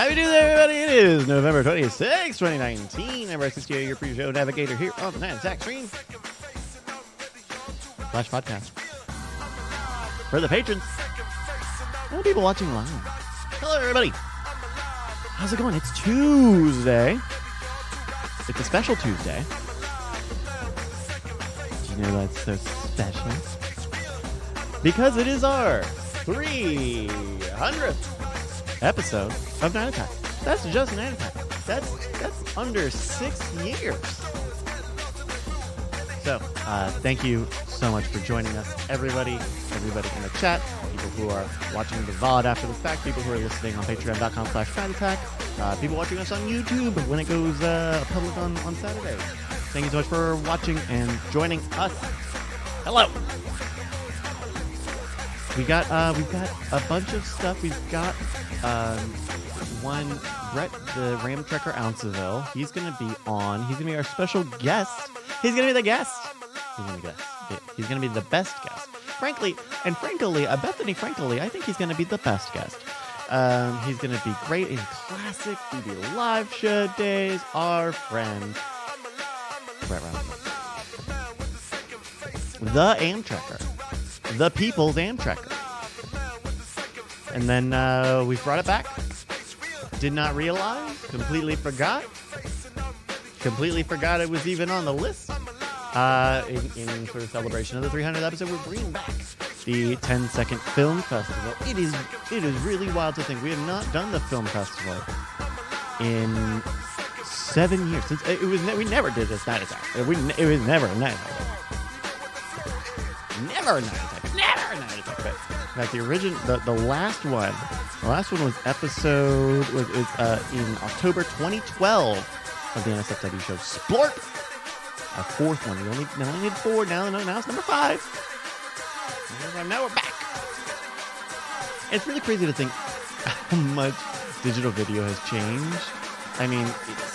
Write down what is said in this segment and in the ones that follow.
Happy New Year, everybody. It is November 26, 2019. I'm Bryce Castillo, your pre-show navigator here on the Night Attack stream / podcast. For the patrons and the people watching live. Hello, everybody. How's it going? It's Tuesday. It's a special Tuesday. Did you know that's so special? Because it is our 300th episode of Night Attack. That's just Night Attack. That's under 6 years. So, thank you so much for joining us, everybody in the chat, people who are watching the VOD after the fact, people who are listening on patreon.com/nightattack, people watching us on YouTube when it goes public on Saturday. Thank you so much for watching and joining us. Hello. We've got a bunch of stuff. We've got one, Brett the Ram Trekker Ounceville. He's going to be on. He's going to be our special guest. He's going to be the guest. He's going to be the best guest. Frankly, Bethany Frankly, I think he's going to be the best guest. He's going to be great in classic EB live show days. Our friend, Brett Roundsville. The Amtrekker. The People's Amtrekker. And then we brought it back. Did not realize. Completely forgot it was even on the list. In sort of celebration of the 300th episode, we're bringing back the 10-second film festival. It is really wild to think we have not done the film festival in 7 years. Since we never did this Night Attack. It was never a Night Attack. Never a Night Attack. Never a Night Attack. But in fact, the last one was in October 2012 of the NSFW show Splorp. Our fourth one. We only need 4. Now it's number 5. Now we're back. It's really crazy to think how much digital video has changed. I mean,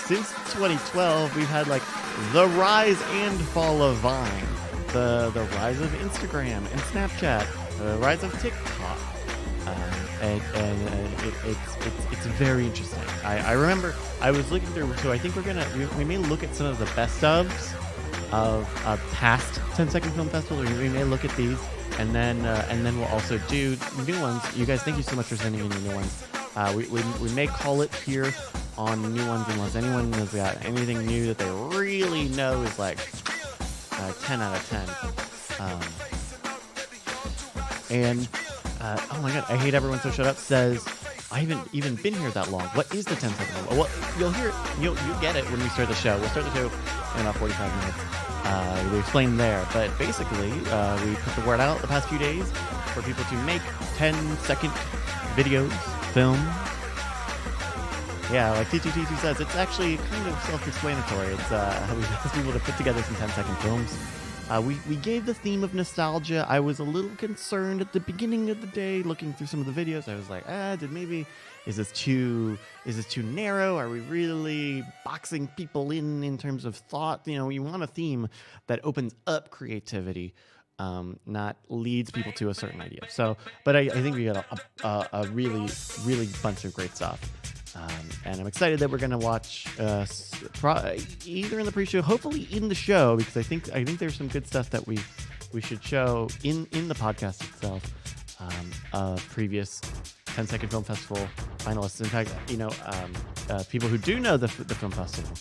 since 2012, we've had like the rise and fall of Vine, the rise of Instagram and Snapchat, the rise of TikTok, and it's very interesting. I remember I was looking through, so I think we may look at some of the best ofs of past 10-second film festivals, or we may look at these, and then we'll also do new ones. You guys, thank you so much for sending in your new ones. We may call it here on new ones unless anyone has got anything new that they really know is like 10 out of 10. Oh my god, I hate everyone so shut up says I haven't even been here that long. What is the 10-second film? Well, you'll hear it. You'll get it when we start the show. We'll start the show in about 45 minutes. We explain there, but basically we put the word out the past few days for people to make 10-second videos, film. Yeah, like TTT2 says, it's actually kind of self-explanatory. It's we asked people to put together some 10-second films. We gave the theme of nostalgia. I was a little concerned at the beginning of the day looking through some of the videos. I was like, is this too narrow? Are we really boxing people in terms of thought? You know, you want a theme that opens up creativity, not leads people to a certain idea. So, but I think we got a really, really bunch of great stuff. And I'm excited that we're going to watch either in the pre-show, hopefully in the show, because I think there's some good stuff that we should show in the podcast itself. Previous 10-second film festival finalists. In fact, people who do know the film festival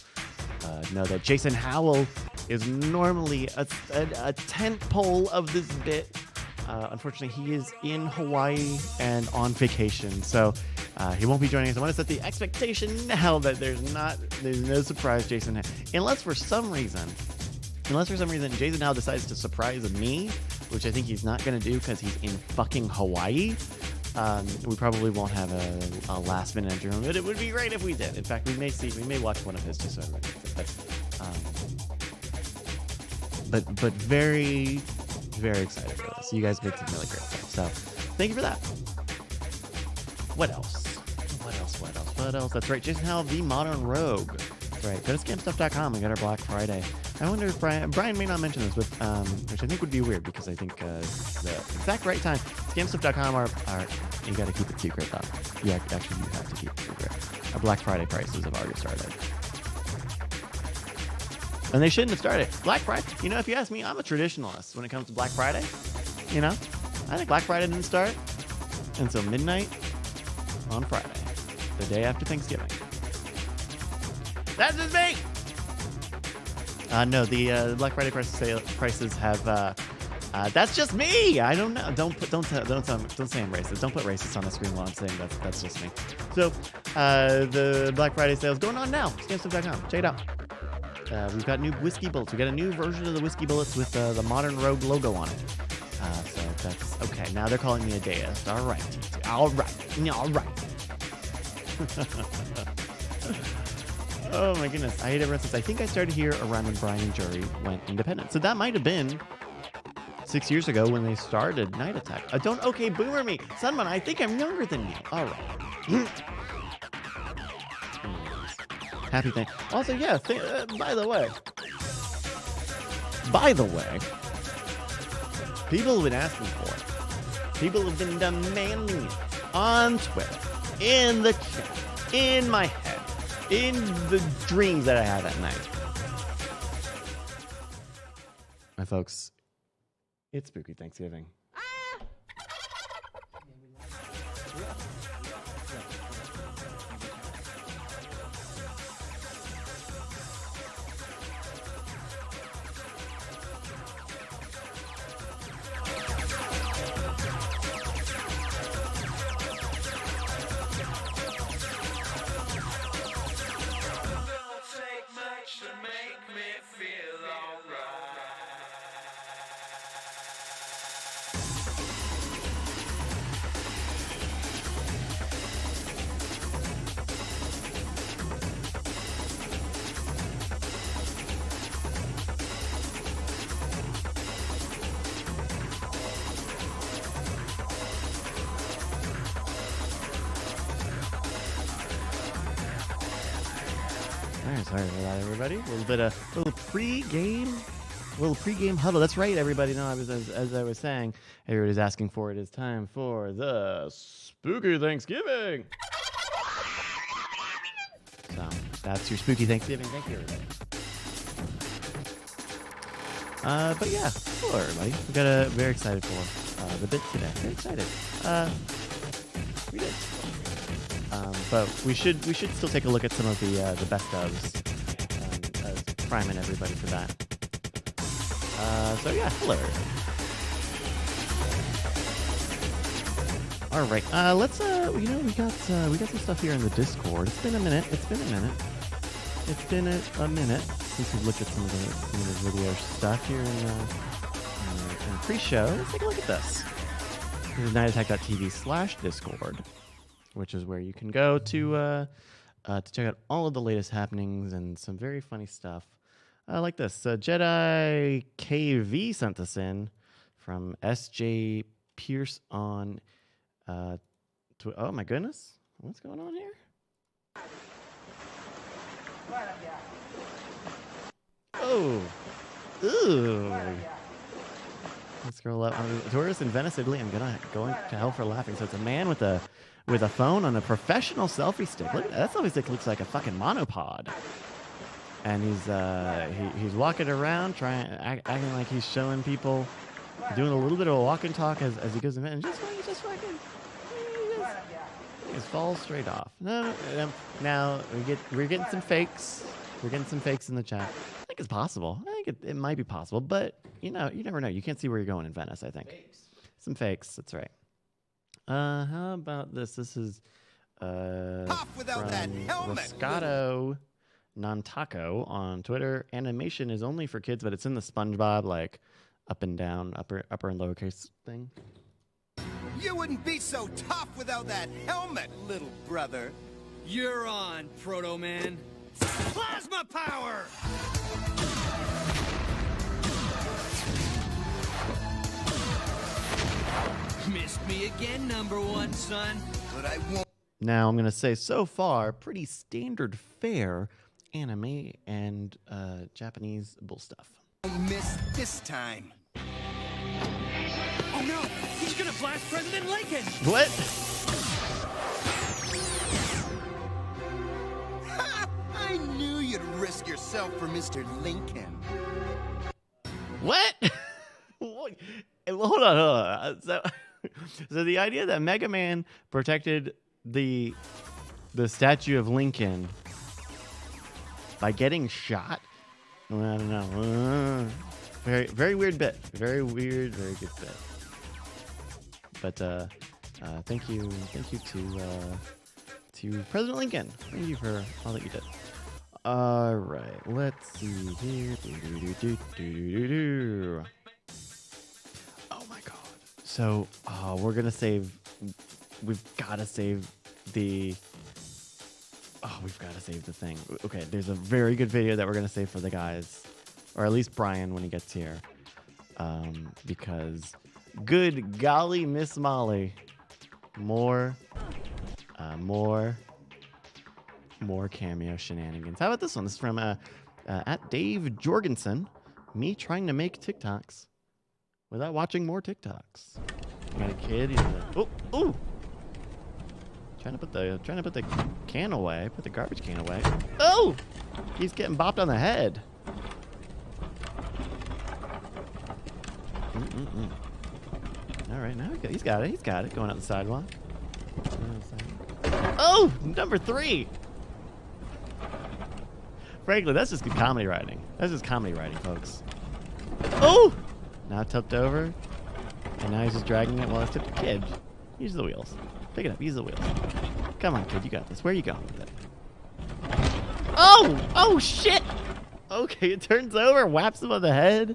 know that Jason Howell is normally a tent pole of this bit. Unfortunately, he is in Hawaii and on vacation, so he won't be joining us. I want to set the expectation now that there's no surprise Jason, unless for some reason Jason now decides to surprise me, which I think he's not going to do because he's in fucking Hawaii. We probably won't have a last minute interview, but it would be great if we did. In fact, we may watch one of his just so but very, very excited for this. You guys make some really great stuff. So thank you for that. What else? That's right. Jason Howell, the Modern Rogue. That's right. Go to scamstuff.com and get our Black Friday I wonder if Brian may not mention this, but which I think would be weird because I think the exact right time. Scamstuff.com are you got to keep it secret though. Yeah, actually you have to keep it secret. Our Black Friday prices have already started, and they shouldn't have started. Black Friday. You know, if you ask me, I'm a traditionalist when it comes to Black Friday. You know, I think Black Friday didn't start until midnight on Friday, the day after Thanksgiving. That's just me. No, the Black Friday prices have. That's just me. I don't know. Don't say I'm racist. Don't put racist on the screen while I'm saying that's just me. So the Black Friday sales going on now. Scamstuff.com. Check it out. We've got new whiskey bullets. We got a new version of the whiskey bullets with the Modern Rogue logo on it. So that's okay. Now they're calling me a deist. All right. Oh my goodness. I hate everyone says, I think I started here around when Brian and Jury went independent. So that might have been 6 years ago when they started Night Attack. Don't okay boomer me. Sunman, I think I'm younger than you. All right. Happy thing. Also, yeah, by the way, people have been asking for it. People have been demanding it on Twitter, in the chat, in my head, in the dreams that I have at night. My folks, it's Spooky Thanksgiving. Sorry for that, everybody. A little pre-game huddle. That's right, everybody. No, as I was saying, everybody's asking for it. It's time for the Spooky Thanksgiving. So that's your Spooky Thanksgiving. Thank you, everybody. But yeah, hello, everybody. We got very excited for the bit today. Very excited. We did. But we should still take a look at some of the best ofs. Priming everybody for that. So yeah, hello. All right, let's we got some stuff here in the Discord. It's been a minute since we've looked at some of the video stuff here in pre-show. Let's take a look at this. This is nightattack.tv/Discord, which is where you can go to check out all of the latest happenings and some very funny stuff. Like this. Jedi KV sent this in from SJ Pierce on oh my goodness. What's going on here? Oh. Ooh. Let's scroll up. Tourist in Venice, Italy. I'm going to hell for laughing. So it's a man with a phone on a professional selfie stick. Look, that selfie stick looks like a fucking monopod. And he's walking around, acting like he's showing people, doing a little bit of a walk and talk as he goes in, and just falls straight off. No. Now we're getting some fakes. We're getting some fakes in the chat. I think it's possible. I think it might be possible, but you never know. You can't see where you're going in Venice. I think some fakes. That's right. How about this? This is Pop without from that helmet. Roscato Nantaco on Twitter. Animation is only for kids, but it's in the SpongeBob like up and down, upper and lowercase thing. You wouldn't be so tough without that helmet, little brother. You're on, Proto Man. Plasma power! Missed me again, number one, son. But I won't. Now I'm going to say so far, pretty standard fare anime and Japanese bull stuff. Don't miss this time. Oh no! He's gonna blast President Lincoln! What? Ha! I knew you'd risk yourself for Mr. Lincoln. What? What? Hold on. So the idea that Mega Man protected the statue of Lincoln by getting shot? Well, I don't know. Very, very weird bit. Very weird, very good bit. But thank you to President Lincoln. Thank you for all that you did. All right, let's see here. Oh my God. So we're gonna save. We've got to save the. Oh, we've got to save the thing. Okay, there's a very good video that we're gonna save for the guys, or at least Brian when he gets here, because good golly, Miss Molly, more cameo shenanigans. How about this one? This is from at Dave Jorgensen. Me trying to make TikToks without watching more TikToks. I got a kid. He's like, oh. Trying to put the can away. Put the garbage can away. Oh! He's getting bopped on the head. All right, now he's got it. He's got it. Going out the sidewalk. Oh, number 3. Frankly, that's just good comedy writing. That's just comedy writing, folks. Oh! Now tipped over. And now he's just dragging it while it's tipped. Kid, use the wheels. Pick it up. Use the wheels. Come on, kid. You got this. Where are you going with it? Oh! Oh, shit! Okay, it turns over, whaps him on the head.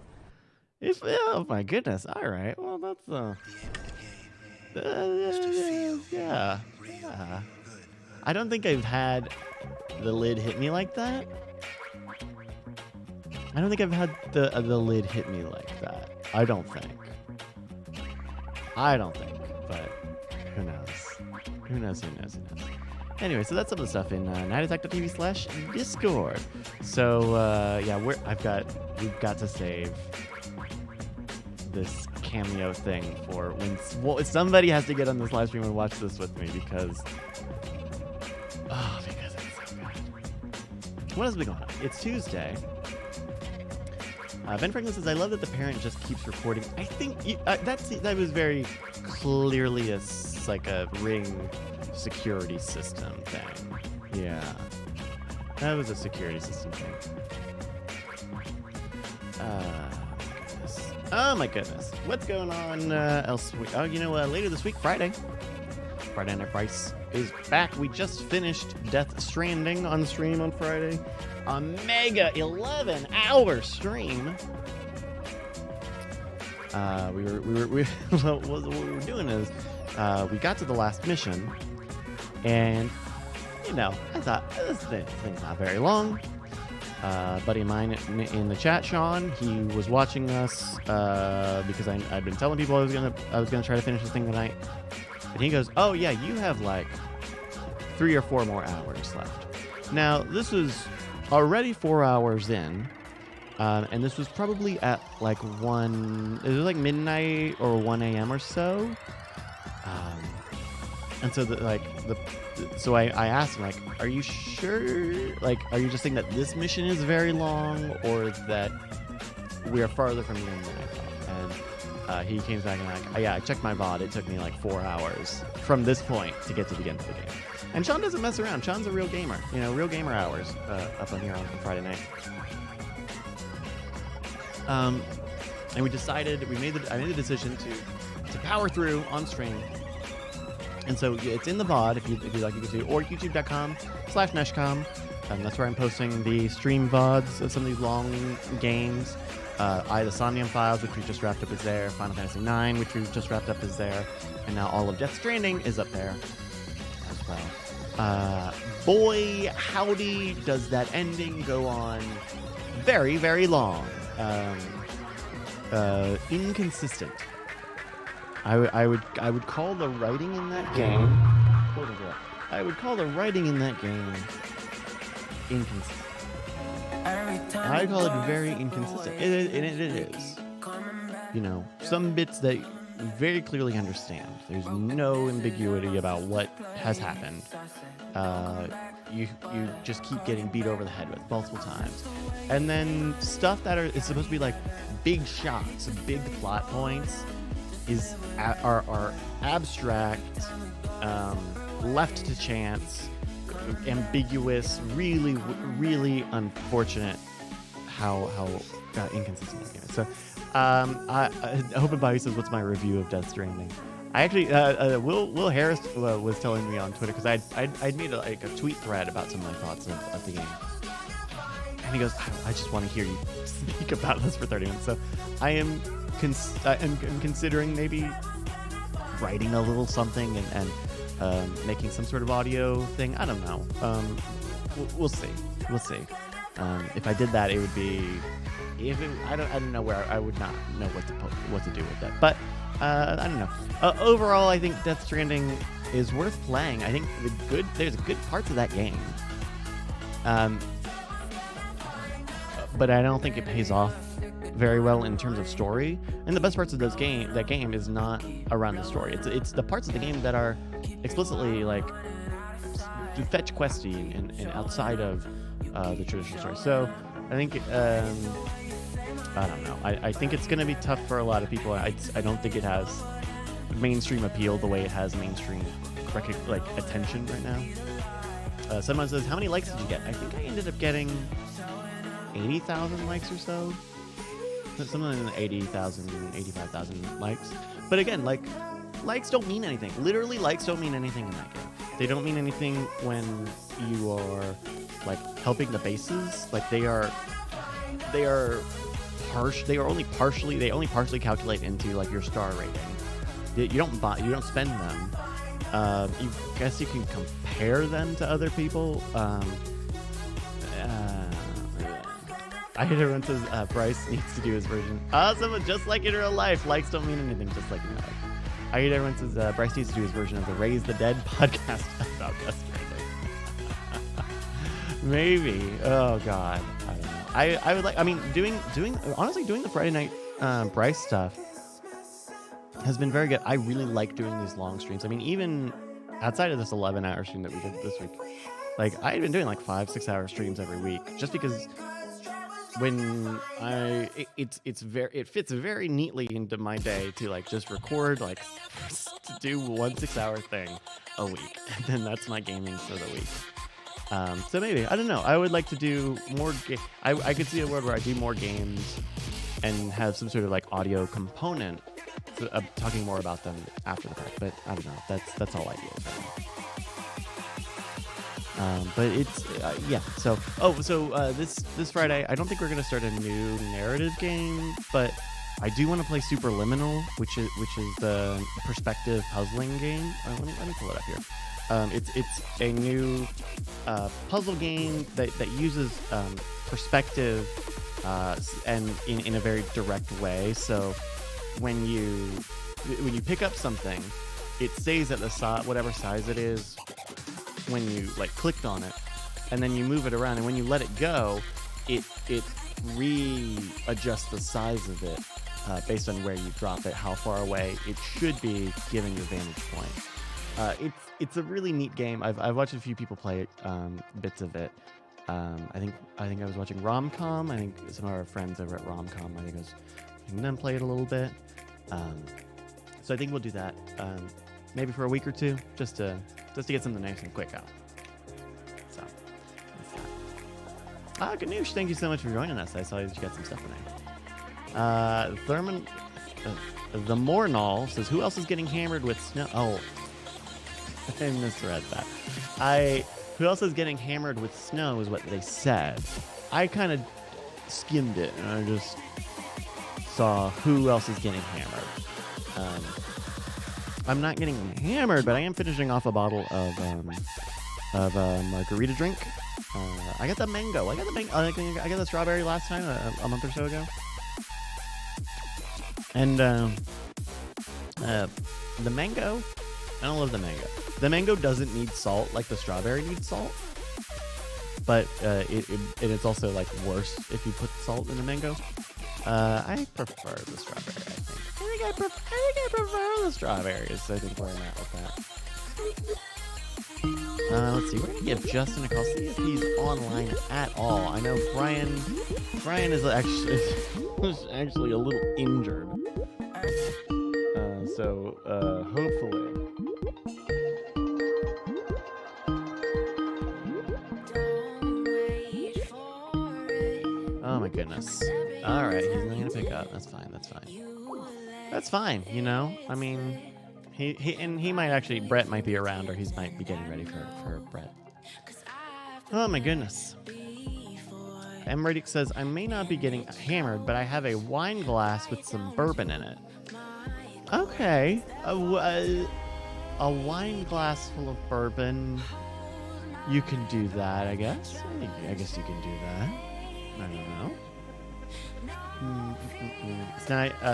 Oh, my goodness. All right. Well, that's... yeah. I don't think I've had the lid hit me like that. I don't think I've had the lid hit me like that. I don't think. But who knows? Who knows? Anyway, so that's some of the stuff in nightattack.tv/Discord. So yeah, we've got to save this cameo thing for when somebody has to get on this live stream and watch this with me because it's so good. What else has been going on? It's Tuesday. Ben Franklin says, I love that the parent just keeps recording. I think that was very clearly a Ring security system thing. Yeah. That was a security system thing. Oh my goodness. What's going on else? Later this week, Friday Night Price is back. We just finished Death Stranding on stream on Friday. A mega 11-hour stream. What we were doing is we got to the last mission, and I thought this thing's not very long. Buddy of mine in the chat, Sean, he was watching us because I'd been telling people I was gonna try to finish this thing tonight, and he goes, "Oh yeah, you have like 3 or 4 more hours left." Now this was already 4 hours in, and this was probably at like 1. It was like midnight or 1 a.m. or so, and so So I asked him, like, are you sure? Like, are you just saying that this mission is very long, or that we are farther from the end than I thought? And he came back and like, yeah, I checked my VOD. It took me like 4 hours from this point to get to the end of the game. And Sean doesn't mess around. Sean's a real gamer. Real gamer hours up on here on Friday night. And I made the decision to power through on stream. And so it's in the VOD if you'd like to go to, or youtube.com/Neshcom. That's where I'm posting the stream VODs of some of these long games. The Somnium Files, which we just wrapped up, is there. Final Fantasy IX, which we've just wrapped up, is there. And now all of Death Stranding is up there as well. Boy, howdy, does that ending go on very, very long. Inconsistent. I would call the writing in that game. I would call the writing in that game inconsistent. I call it very inconsistent. And it is. You know, some bits that you very clearly understand. There's no ambiguity about what has happened. You just keep getting beat over the head with multiple times. And then stuff that is supposed to be like big shots, big plot points are abstract, left to chance, ambiguous, really, really unfortunate how inconsistent the game is. So, Hope and Bobby says, "What's my review of Death Stranding?" I actually, Will Harris was telling me on Twitter, because I'd made a tweet thread about some of my thoughts of the game, and he goes, "I just want to hear you speak about this for 30 minutes." So, I am considering maybe writing a little something and making some sort of audio thing. I don't know. We'll see. If I did that, it would be. I don't know where I would not know what to do with that. But I don't know. Overall, I think Death Stranding is worth playing. I think there's good parts of that game. But I don't think it pays off very well in terms of story. And the best parts of that game is not around the story. It's the parts of the game that are explicitly like fetch questy and outside of the traditional story. So I think I don't know. I think it's going to be tough for a lot of people. I don't think it has mainstream appeal the way it has mainstream attention right now. Someone says, "How many likes did you get?" I think I ended up getting 80,000 likes or so. Something in the 80,000, 85,000 likes. But again, likes don't mean anything. Literally, likes don't mean anything in that game. They don't mean anything when you are helping the bases. They only partially calculate into your star rating. You don't spend them. You guess you can compare them to other people. I hit everyone says Bryce needs to do his version. Awesome, just like in real life. Likes don't mean anything, just like in real life. I hit everyone says Bryce needs to do his version of the Raise the Dead podcast about Death Stranding. Maybe. Oh God, I don't know. I would like. I mean, doing the Friday night Bryce stuff has been very good. I really like doing these long streams. I mean, even outside of this 11-hour stream that we did this week, I had been doing 5-6 hour streams every week, just because when it fits very neatly into my day to just record to do 1 6-hour thing a week, and then that's my gaming for the week. So maybe, I don't know, I would like to do more I could see a world where I do more games and have some sort of audio component of talking more about them after the fact, but I don't know, that's all I do right now. But it's yeah. So this Friday, I don't think we're gonna start a new narrative game, but I do want to play Superliminal, which is the perspective puzzling game. Let me pull it up here. It's a new puzzle game that uses perspective and in a very direct way. So when you pick up something, it stays at the whatever size it is when you clicked on it, and then you move it around, and when you let it go, it readjusts the size of it based on where you drop it, how far away it should be given your vantage point. It's a really neat game. I've watched a few people play it, bits of it. I think I was watching Romcom. I think some of our friends over at Romcom, I think I was letting them play it a little bit. So I think we'll do that maybe for a week or two, just to get something nice and quick out. So that's that. Ganoush, thank you so much for joining us. I saw you got some stuff in there. Thurman, the Mornall says, "Who else is getting hammered with snow?" Oh, I misread that. Who else is getting hammered with snow is what they said. I kind of skimmed it and I just saw who else is getting hammered. I'm not getting hammered, but I am finishing off a bottle of margarita drink. I got the mango. I got the strawberry last time a month or so ago. And the mango, I don't love the mango. The mango doesn't need salt like the strawberry needs salt. but it's also like worse if you put salt in the mango. I prefer the strawberry. I think I prefer the strawberries. I think where I'm at with that. Let's see. We're gonna give Justin a call. See if he's online at all. I know Brian is actually a little injured. So hopefully. Oh my goodness. All right, he's not gonna pick up. That's fine. That's fine. You know, I mean, he might actually. Brett might be around, or he might be getting ready for Brett. Oh my goodness. M. Radic says I may not be getting hammered, but I have a wine glass with some bourbon in it. Okay, a wine glass full of bourbon. You can do that, I guess. I guess you can do that. I don't know.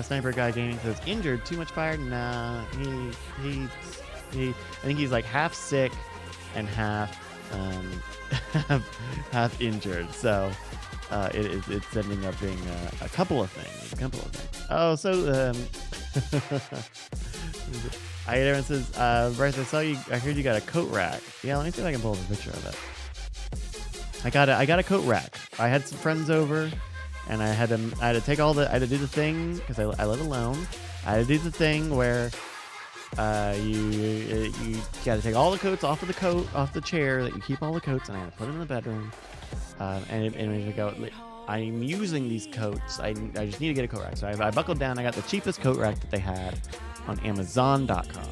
Sniper Guy Gaming says injured, too much fire. Nah, he. I think he's like half sick and half half injured. So it's ending up being a couple of things. Oh, so Everyone says, Bryce, I heard you got a coat rack. Yeah, let me see if I can pull up a picture of it. I got a coat rack. I had some friends over, and I had to do the thing because I live alone. I had to do the thing where you got to take all the coats off the chair that you keep all the coats, and I had to put it in the bedroom. I'm using these coats. I just need to get a coat rack. So I buckled down. I got the cheapest coat rack that they had on Amazon.com.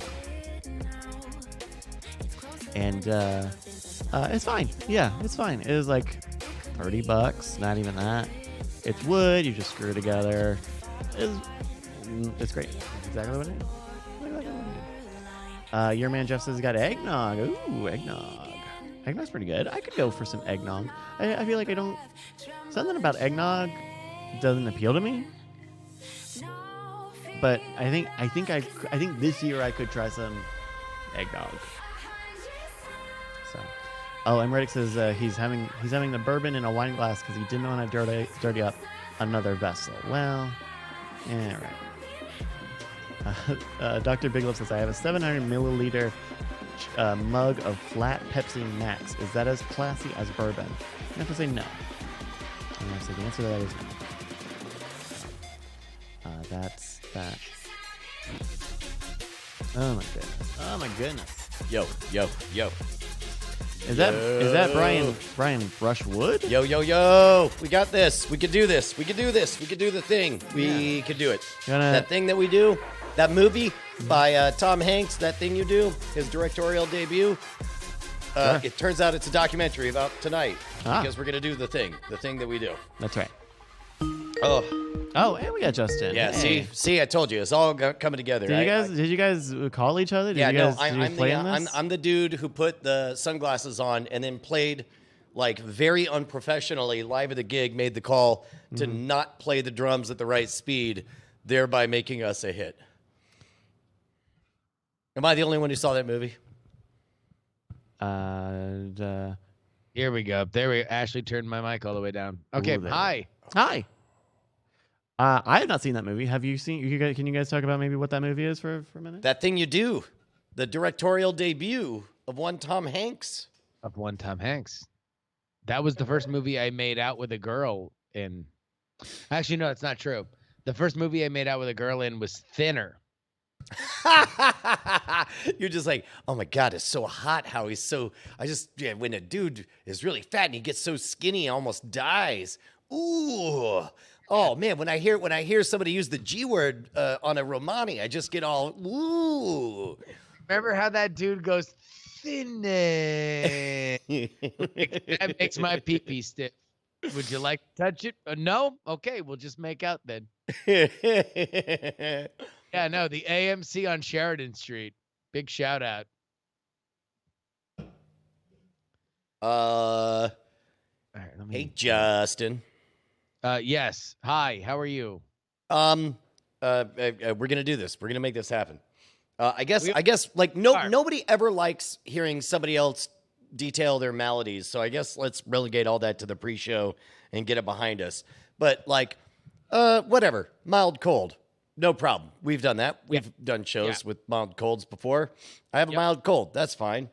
And it's fine. Yeah, it's fine. It was like $30, not even that. It's wood. You just screw it together. It's great. That's exactly what it is. Your man Jeff says he got eggnog. Ooh, eggnog. Eggnog's pretty good. I could go for some eggnog. I feel like something about eggnog doesn't appeal to me. But I think this year I could try some eggnog. So, Emeritic says he's having the bourbon in a wine glass because he didn't want to dirty up another vessel. Well, yeah, right. Dr. Bigelow says I have a 700 milliliter mug of flat Pepsi Max. Is that as classy as bourbon? I have to say no. And so the answer to that is no. That's that. Oh my goodness. Yo. Is that Brian Brushwood? Yo. We got this. We could do this. We could do the thing. We could do it. That thing that we do, that movie by Tom Hanks, that thing you do, his directorial debut. Sure. It turns out it's a documentary about tonight because we're going to do the thing that we do. That's right. Oh, and we got Justin. Yeah, hey. see, I told you, it's all coming together. Did you guys call each other? I'm the dude who put the sunglasses on and then played like very unprofessionally live at the gig, made the call to not play the drums at the right speed, thereby making us a hit. Am I the only one who saw that movie? Here we go. Ashley turned my mic all the way down. Okay, hi. I have not seen that movie. Have you seen? Can you guys talk about maybe what that movie is for a minute? That thing you do, the directorial debut of one Tom Hanks. That was the first movie I made out with a girl in. Actually, no, it's not true. The first movie I made out with a girl in was Thinner. You're just like, oh my God, it's so hot how he's so. When a dude is really fat and he gets so skinny, he almost dies. Ooh. Oh man, when I hear somebody use the G word on a Romani, I just get all ooh. Remember how that dude goes thin? That makes my pee-pee stiff. Would you like to touch it? No? Okay, we'll just make out then. Yeah, no, the AMC on Sheridan Street. Big shout out. All right, hey, Justin. Yes. Hi, how are you? We're gonna do this. We're gonna make this happen. I guess like nobody ever likes hearing somebody else detail their maladies. So I guess let's relegate all that to the pre-show and get it behind us. But like, whatever, mild cold, no problem. We've done that. We've done shows with mild colds before. I have a mild cold. That's fine.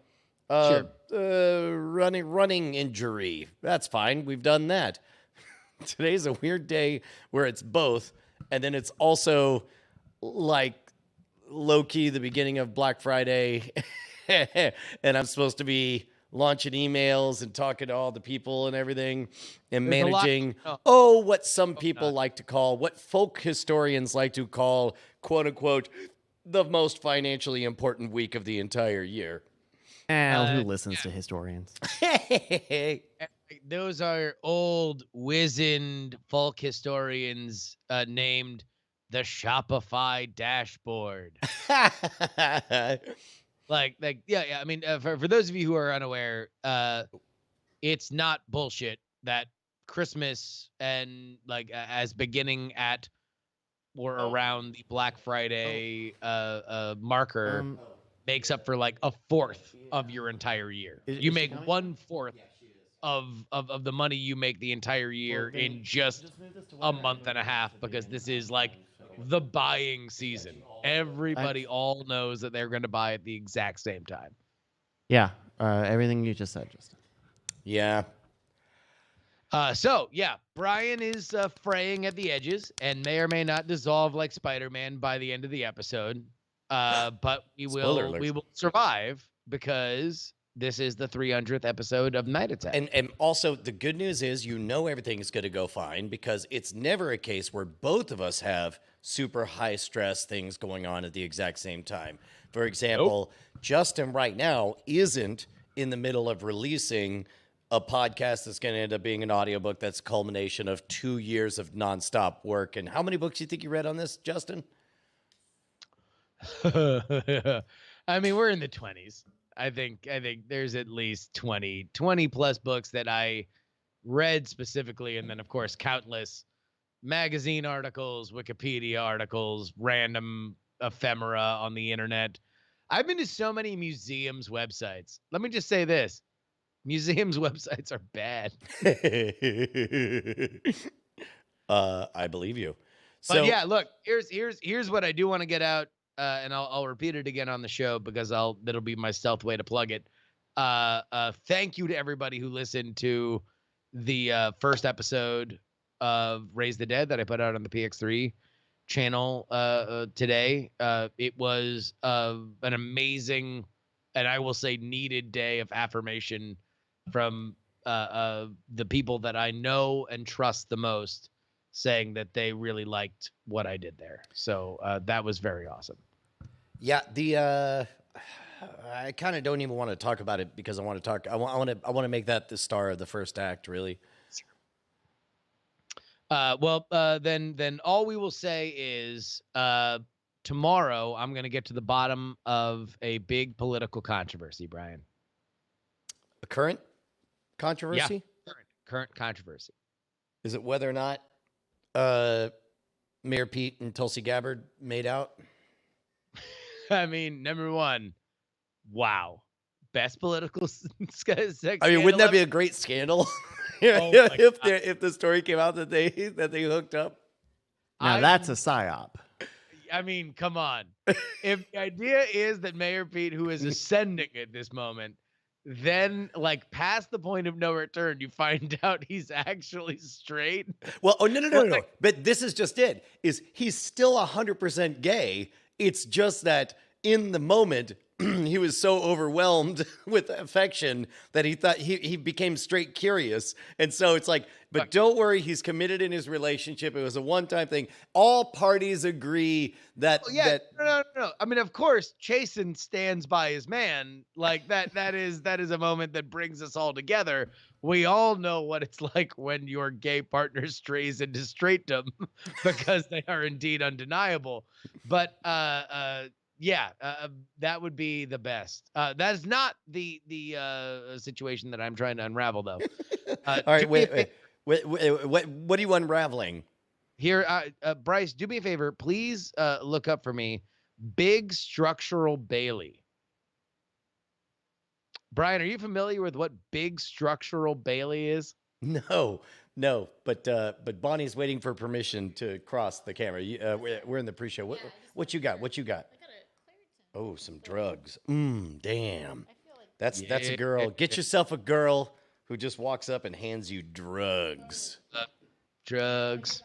Running injury. That's fine. We've done that. Today's a weird day where it's both, and then it's also like low-key the beginning of Black Friday, and I'm supposed to be launching emails and talking to all the people and everything and managing, what some people like to call, what folk historians like to call, quote-unquote, the most financially important week of the entire year. Who listens to historians? Those are old, wizened folk historians named the Shopify dashboard. Yeah. I mean, for those of you who are unaware, it's not bullshit that Christmas and as beginning at or around the Black Friday marker makes up for like a fourth of your entire year. You make 1/4 of the money you make the entire year in just a month and a half, because this is like the buying season. Everybody all knows that they're going to buy at the exact same time. Yeah, everything you just said, Justin. Yeah. Brian is fraying at the edges and may or may not dissolve like Spider-Man by the end of the episode. But we will survive, because this is the 300th episode of Night Attack. And also, the good news is, everything is going to go fine, because it's never a case where both of us have super high stress things going on at the exact same time. For example, Justin right now isn't in the middle of releasing a podcast that's going to end up being an audiobook that's a culmination of 2 years of nonstop work. And how many books do you think you read on this, Justin? I mean, we're in the 20s. I think there's at least 20 plus books that I read specifically, and then of course countless magazine articles, Wikipedia articles, random ephemera on the internet. I've been to so many museums' websites. Let me just say this. Museums' websites are bad. I believe you. But yeah, look, here's what I do want to get out. And I'll repeat it again on the show, because that'll be my stealth way to plug it. Thank you to everybody who listened to the first episode of Raise the Dead that I put out on the PX3 channel today. It was an amazing, and I will say needed day of affirmation from the people that I know and trust the most, saying that they really liked what I did there. So that was very awesome. Yeah, I kind of don't even want to talk about it, because I want to make that the star of the first act, really. Then all we will say is tomorrow I'm going to get to the bottom of a big political controversy, Brian. A current controversy? Yeah, current controversy. Is it whether or not Mayor Pete and Tulsi Gabbard made out? I mean, number one, wow. Best political sex. I mean, wouldn't that be a great scandal? If the story came out that they hooked up? Now that's a psyop. I mean, come on. If the idea is that Mayor Pete, who is ascending at this moment, then past the point of no return, you find out he's actually straight. Well, no. But this is just it. Is he's still 100% gay? It's just that in the moment, he was so overwhelmed with affection that he thought he became straight curious. And so it's like, but don't worry, he's committed in his relationship. It was a one-time thing. All parties agree that... No. I mean, of course, Chasen stands by his man. That is a moment that brings us all together. We all know what it's like when your gay partner strays into straightdom, because they are indeed undeniable. But that would be the best. That is not the situation that I'm trying to unravel, though. All right, wait. What are you unraveling? Here, Bryce, do me a favor. Please look up for me Big Structural Bailey. Brian, are you familiar with what big structural Bailey is? No, but Bonnie's waiting for permission to cross the camera. We're in the pre-show. What you got? What you got? Oh, some drugs. Damn. That's a girl. Get yourself a girl who just walks up and hands you drugs. Drugs,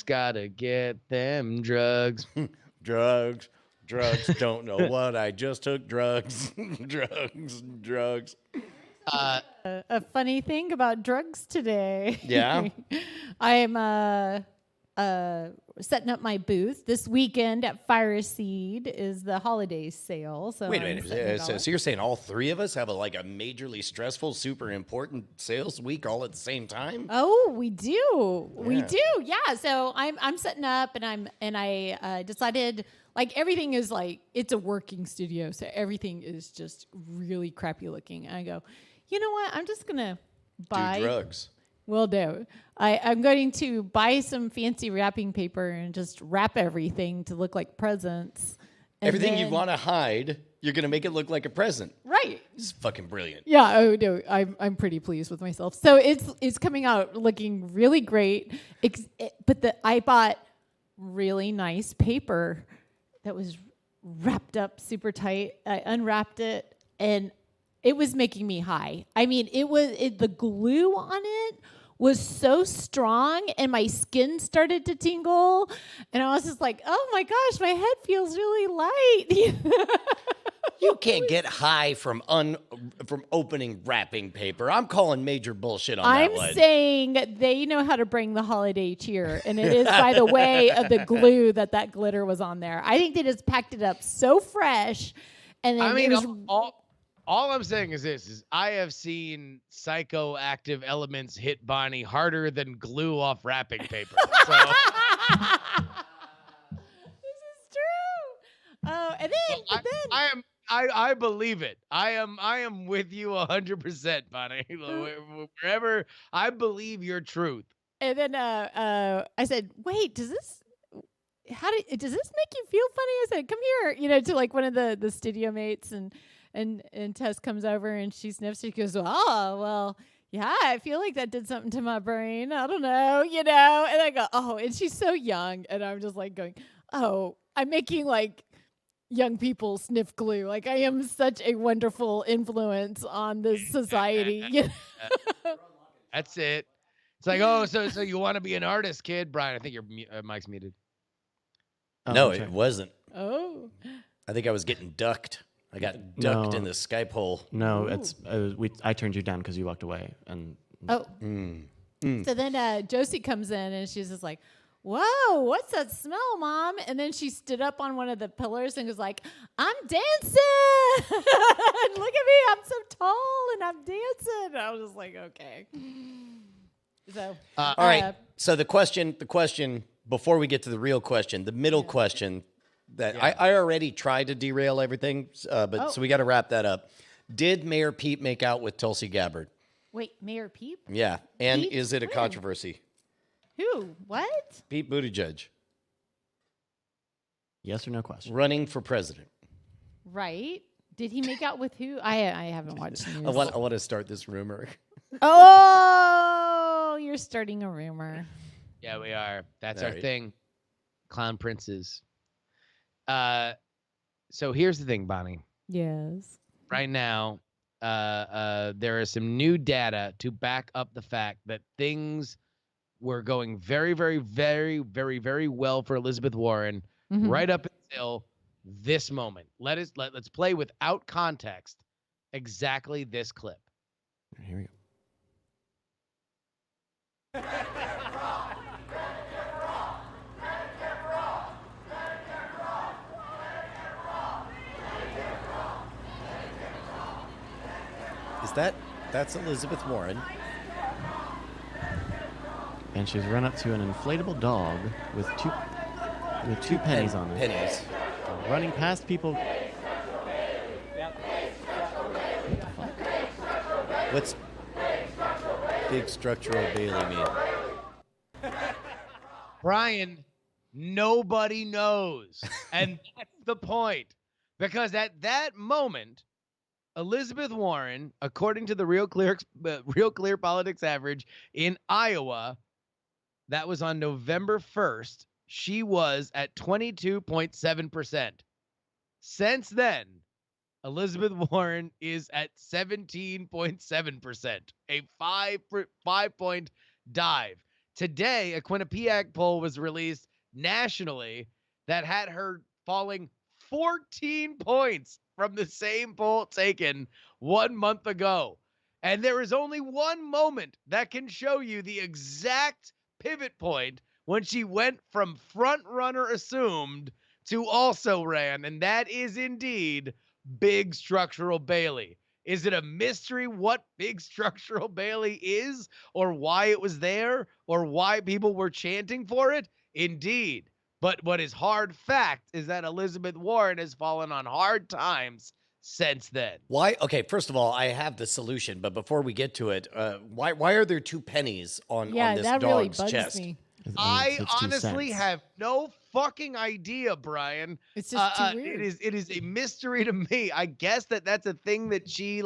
gotta get them drugs. Drugs. Don't know what I just took. Drugs. drugs. A funny thing about drugs today. Yeah? I'm setting up my booth this weekend at Fire Seed is the holiday sale. So Wait a I'm minute. setting it all up. So you're saying all three of us have a majorly stressful, super important sales week all at the same time? Oh, we do. We Yeah. do. Yeah. So I'm setting up and I decided like everything is like it's a working studio, so everything is just really crappy looking. And I go, you know what? I'm just gonna buy Do drugs. Will do. I'm going to buy some fancy wrapping paper and just wrap everything to look like presents. And Everything you then- want to hide, you're going to make it look like a present. Right. It's fucking brilliant. Yeah. Oh no. I'm pretty pleased with myself. So it's coming out looking really great. I bought really nice paper that was wrapped up super tight. I unwrapped it and it was making me high. I mean, the glue on it was so strong and my skin started to tingle. And I was just like, oh my gosh, my head feels really light. You can't get high from opening wrapping paper. I'm calling major bullshit on that one. I'm saying they know how to bring the holiday cheer. And it is by the way of the glue that glitter was on there. I think they just packed it up so fresh. And then I mean, it was all I'm saying is this: is I have seen psychoactive elements hit Bonnie harder than glue off wrapping paper. So this is true. Oh, and then, I believe it. I am with you 100%, Bonnie. Wherever I believe your truth. and then I said, wait, does this make you feel funny? I said, come here, to like one of the studio mates and Tess comes over and she sniffs. She goes, oh, well, yeah, I feel like that did something to my brain. I don't know, And I go, oh, and she's so young. And I'm just like going, oh, I'm making like young people sniff glue. Like I am such a wonderful influence on this society. That's it. It's like, oh, so you want to be an artist, kid? Brian, I think your mic's muted. Oh, No, I'm sorry. it wasn't. Oh. I think I was getting ducked. I got ducked No. in the Skype hole. No, I turned you down because you walked away, and Oh. So then Josie comes in and she's just like, whoa, what's that smell, Mom? And then she stood up on one of the pillars and was like, I'm dancing. Look at me. I'm so tall and I'm dancing. And I was just like, okay. So, All right. So the question, before we get to the real question, the middle question that I already tried to derail everything, but so we got to wrap that up. Did Mayor Pete make out with Tulsi Gabbard? wait, Mayor Pete? Yeah. And Pete? is it a When? controversy? Who? What? Pete Buttigieg yes or no question. running for president. Right. Did he make out with who? I haven't watched news. I want to start this rumor. Oh, you're starting a rumor. Yeah, we are. That's All our right. thing. Clown princes. So here's the thing, Bonnie. Yes. Right now, there is some new data to back up the fact that things were going very, very, very, very, very well for Elizabeth Warren Mhm. right up until this moment. Let's play without context exactly this clip. Here we go. That's Elizabeth Warren. And she's run up to an inflatable dog with two pennies on it, Pennies. running past people. What's big structural Bailey mean? Brian, nobody knows. And that's the point. Because at that moment, Elizabeth Warren, according to the Real Clear Politics average in Iowa, that was on November 1st, she was at 22.7%. Since then, Elizabeth Warren is at 17.7%, a 5-point dive. Today, a Quinnipiac poll was released nationally that had her falling 14 points from the same poll taken 1 month ago. And there is only one moment that can show you the exact pivot point when she went from front runner assumed to also ran, and that is indeed Big Structural Bailey. Is it a mystery what Big Structural Bailey is, or why it was there, or why people were chanting for it? Indeed. But what is hard fact is that Elizabeth Warren has fallen on hard times since then. Why? Okay, first of all, I have the solution, but before we get to it, why are there 2 pennies on this that really dog's bugs chest? me. I It's 2 honestly cents. have no fucking idea, Brian. It's just too weird. It is a mystery to me. I guess that's a thing that she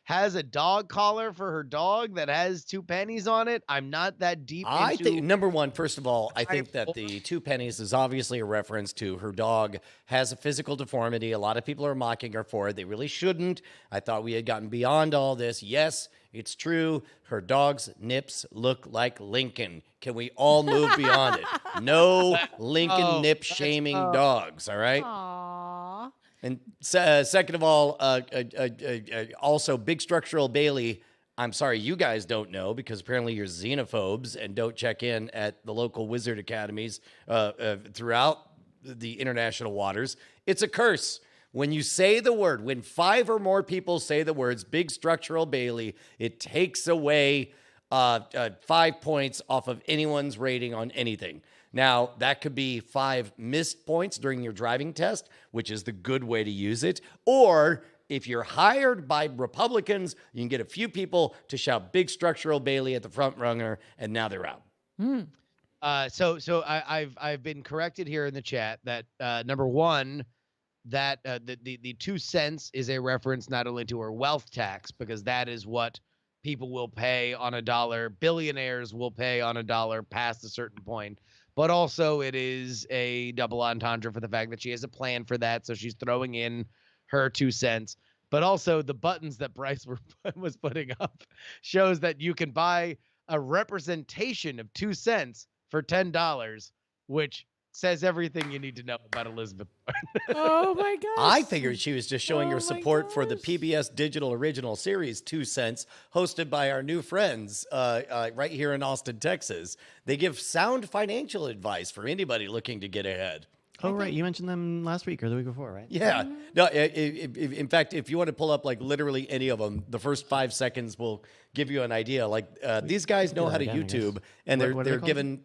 has a dog collar for her dog that has 2 pennies on it. I'm not that deep I into think, number one, first of all, I think that the 2 pennies is obviously a reference to her dog has a physical deformity. A lot of people are mocking her for it. They really shouldn't. I thought we had gotten beyond all this. Yes, it's true. Her dog's nips look like Lincoln. Can we all move beyond it? No Lincoln nip shaming dogs, all right? Aww. And second of all, also Big Structural Bailey, I'm sorry you guys don't know because apparently you're xenophobes and don't check in at the local wizard academies throughout the international waters. It's a curse. When you say the word, when 5 or more people say the words Big Structural Bailey, it takes away 5 points off of anyone's rating on anything. Now, that could be 5 missed points during your driving test, which is the good way to use it. Or if you're hired by Republicans, you can get a few people to shout Big Structural Bailey at the front runner, and now they're out. So I've been corrected here in the chat that number one, that the 2 cents is a reference not only to her wealth tax, because that is what people will pay on a dollar, billionaires will pay on a dollar past a certain point, but also it is a double entendre for the fact that she has a plan for that, so she's throwing in her 2 cents. But also the buttons that Bryce was putting up shows that you can buy a representation of 2 cents for $10, which says everything you need to know about Elizabeth Warren. Oh my gosh. I figured she was just showing Oh her my support for the gosh. PBS digital original series 2 Cents, hosted by our new friends right here in Austin, Texas. They give sound financial advice for anybody looking to get ahead. Oh, right. You mentioned them last week or the week before, right? Yeah. No. In fact, if you want to pull up like literally any of them, the first 5 seconds will give you an idea. Like these guys know how to again, I guess. YouTube, and What are they they're given.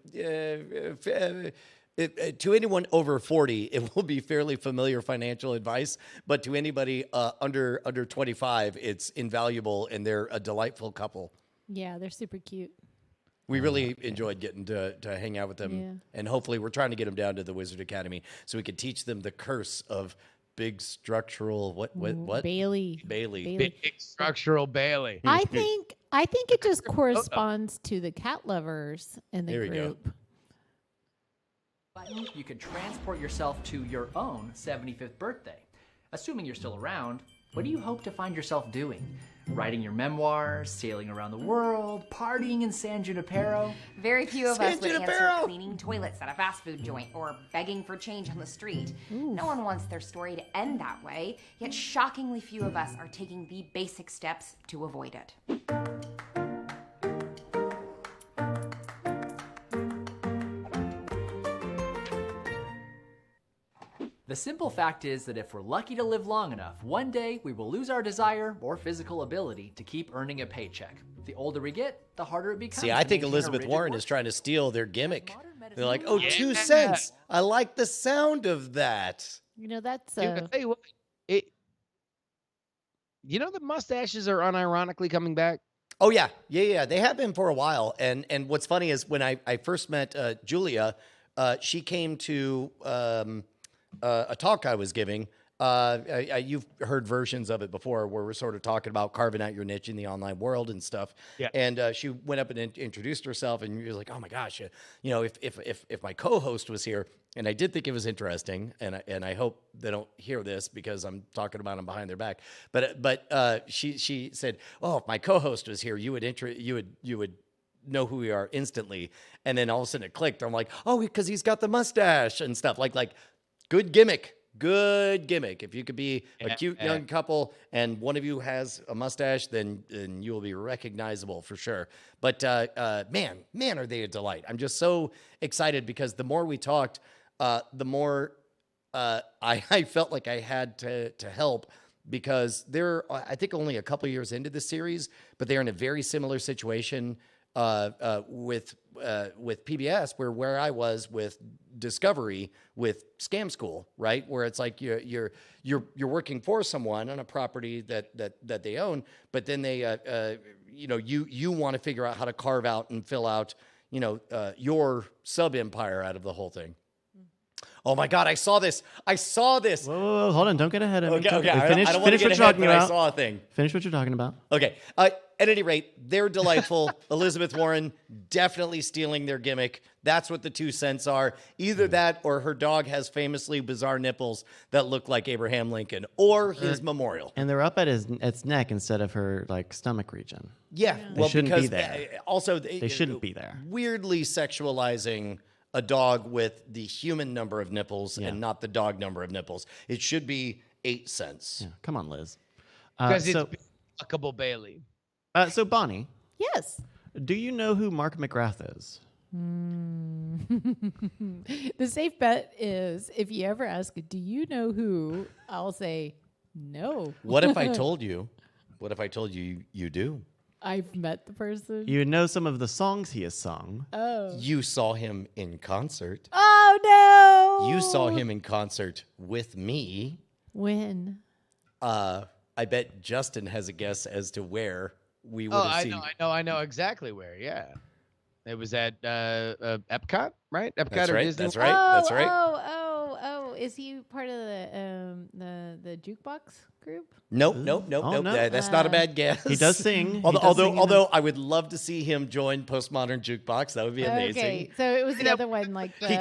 To anyone over 40, it will be fairly familiar financial advice, but to anybody under 25, it's invaluable, and they're a delightful couple. Yeah, they're super cute. We really enjoyed getting to hang out with them, Yeah. and hopefully we're trying to get them down to the Wizard Academy so we could teach them the curse of Big Structural what Bailey. Bailey. Big Structural Bailey. I think it just corresponds to the cat lovers in the There we go. group. Button, you can transport yourself to your own 75th birthday. Assuming you're still around, what do you hope to find yourself doing? Writing your memoirs, sailing around the world, partying in San Junipero? Very few of us San would answer Junipero. cleaning toilets at a fast food joint or begging for change on the street. No one wants their story to end that way, yet shockingly few of us are taking the basic steps to avoid it. The simple fact is that if we're lucky to live long enough, one day we will lose our desire or physical ability to keep earning a paycheck. The older we get, the harder it becomes. See, I to think maintain a Elizabeth rigid Warren work is trying to steal their gimmick. Modern medicine- They're like, oh, 2 cents. I like the sound of that. You know, that's Dude, I tell you what, the mustaches are unironically coming back. Oh, yeah. They have been for a while. And what's funny is when I first met Julia, she came to a talk I was giving You've heard versions of it before where we're sort of talking about carving out your niche in the online world and stuff. Yeah. And she went up and introduced herself, and you're like, oh my gosh, if my co-host was here, and I did think it was interesting, and I hope they don't hear this because I'm talking about them behind their back. But she said, oh, if my co-host was here, you would know who we are instantly. And then all of a sudden it clicked. I'm like, oh, because he's got the mustache and stuff. Like good gimmick. Good gimmick. If you could be a cute young couple and one of you has a mustache, then you will be recognizable for sure. But man, are they a delight. I'm just so excited because the more we talked, the more I felt like I had to help, because they're, I think, only a couple years into the series, but they're in a very similar situation with PBS, where I was with Discovery with Scam School, right? Where it's like you're working for someone on a property that they own, but then they you want to figure out how to carve out and fill out your sub empire out of the whole thing. Oh my God, I saw this. Whoa, hold on. Don't get ahead of me. Okay. Finish I don't what want to you're get talking ahead, but about. I saw a thing. Finish what you're talking about. Okay. At any rate, they're delightful. Elizabeth Warren definitely stealing their gimmick. That's what the 2 cents are. Either that or her dog has famously bizarre nipples that look like Abraham Lincoln or his memorial. And they're up at its neck instead of her stomach region. Yeah. They Well, shouldn't because be there. Also, They shouldn't be there. Weirdly sexualizing a dog with the human number of nipples and not the dog number of nipples. It should be 8 cents. Yeah. Come on, Liz. Because it's fuckable Bailey. So Bonnie, Yes. do you know who Mark McGrath is? The safe bet is if you ever ask, do you know who? I'll say no. What if I told you? What if I told you you do? I've met the person. You know some of the songs he has sung. Oh. You saw him in concert. Oh no. You saw him in concert with me. When? I bet Justin has a guess as to where we would have seen. I know exactly where. Yeah, it was at Epcot, right? Epcot That's or right. Disney. That's right. Oh, That's right. Oh. Is he part of the jukebox group? Nope. no. That's not a bad guess. He does sing. Although I would love to see him join Postmodern Jukebox. That would be amazing. Okay, so it was the other one, like He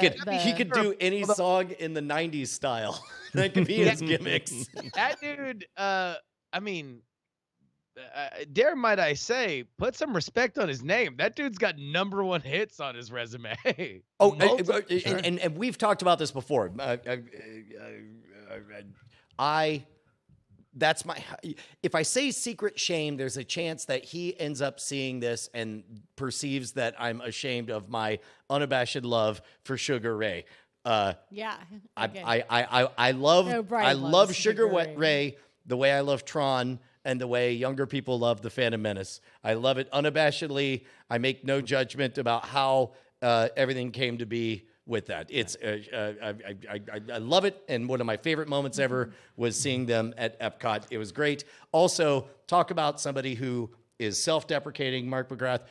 could do any song in the '90s style. That could be his gimmicks. That dude. I mean, dare might I say, put some respect on his name. That dude's got number 1 hits on his resume. And we've talked about this before. That's my. If I say secret shame, there's a chance that he ends up seeing this and perceives that I'm ashamed of my unabashed love for Sugar Ray. Yeah. Okay. I love Brian love loves Sugar Sugar Ray the way I love Tron and the way younger people love the Phantom Menace. I love it unabashedly. I make no judgment about how everything came to be with that. It's I love it, and one of my favorite moments ever was seeing them at Epcot. It was great. Also, talk about somebody who is self-deprecating, Mark McGrath.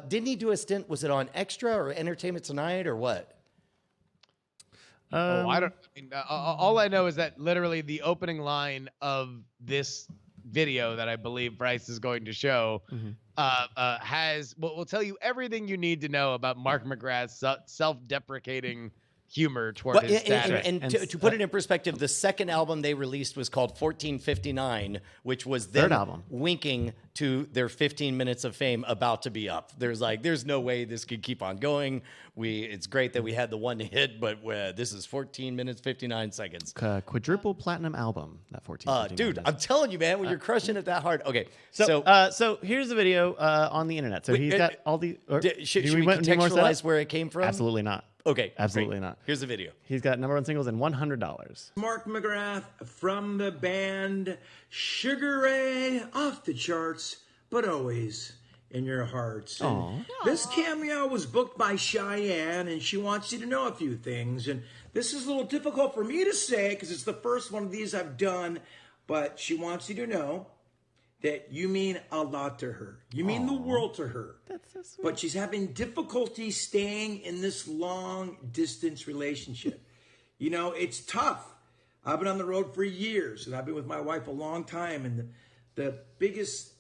Didn't he do a stint? Was it on Extra or Entertainment Tonight or what? I don't. All I know is that literally the opening line of this video that I believe Bryce is going to show will tell you everything you need to know about Mark McGrath's self-deprecating humor toward his status. And to put it in perspective, the second album they released was called 1459, which was them Third album. winking to their 15 minutes of fame about to be up. There's no way this could keep on going. It's great that we had the one hit, but this is 14 minutes, 59 seconds. Quadruple platinum album, that 14. Dude, I'm telling you, man, when you're crushing it that hard. Okay, So here's the video on the internet. So he's got all the. Should we contextualize where it came from? Absolutely not. Okay, Absolutely great. not. Here's the video. He's got #1 singles and $100. Mark McGrath from the band Sugar Ray, off the charts, but always in your hearts. And this cameo was booked by Cheyenne, and she wants you to know a few things. And this is a little difficult for me to say because it's the first one of these I've done, but she wants you to know that you mean a lot to her. You mean the world to her. That's so sweet. But she's having difficulty staying in this long distance relationship. You know, it's tough. I've been on the road for years, and I've been with my wife a long time, and the biggest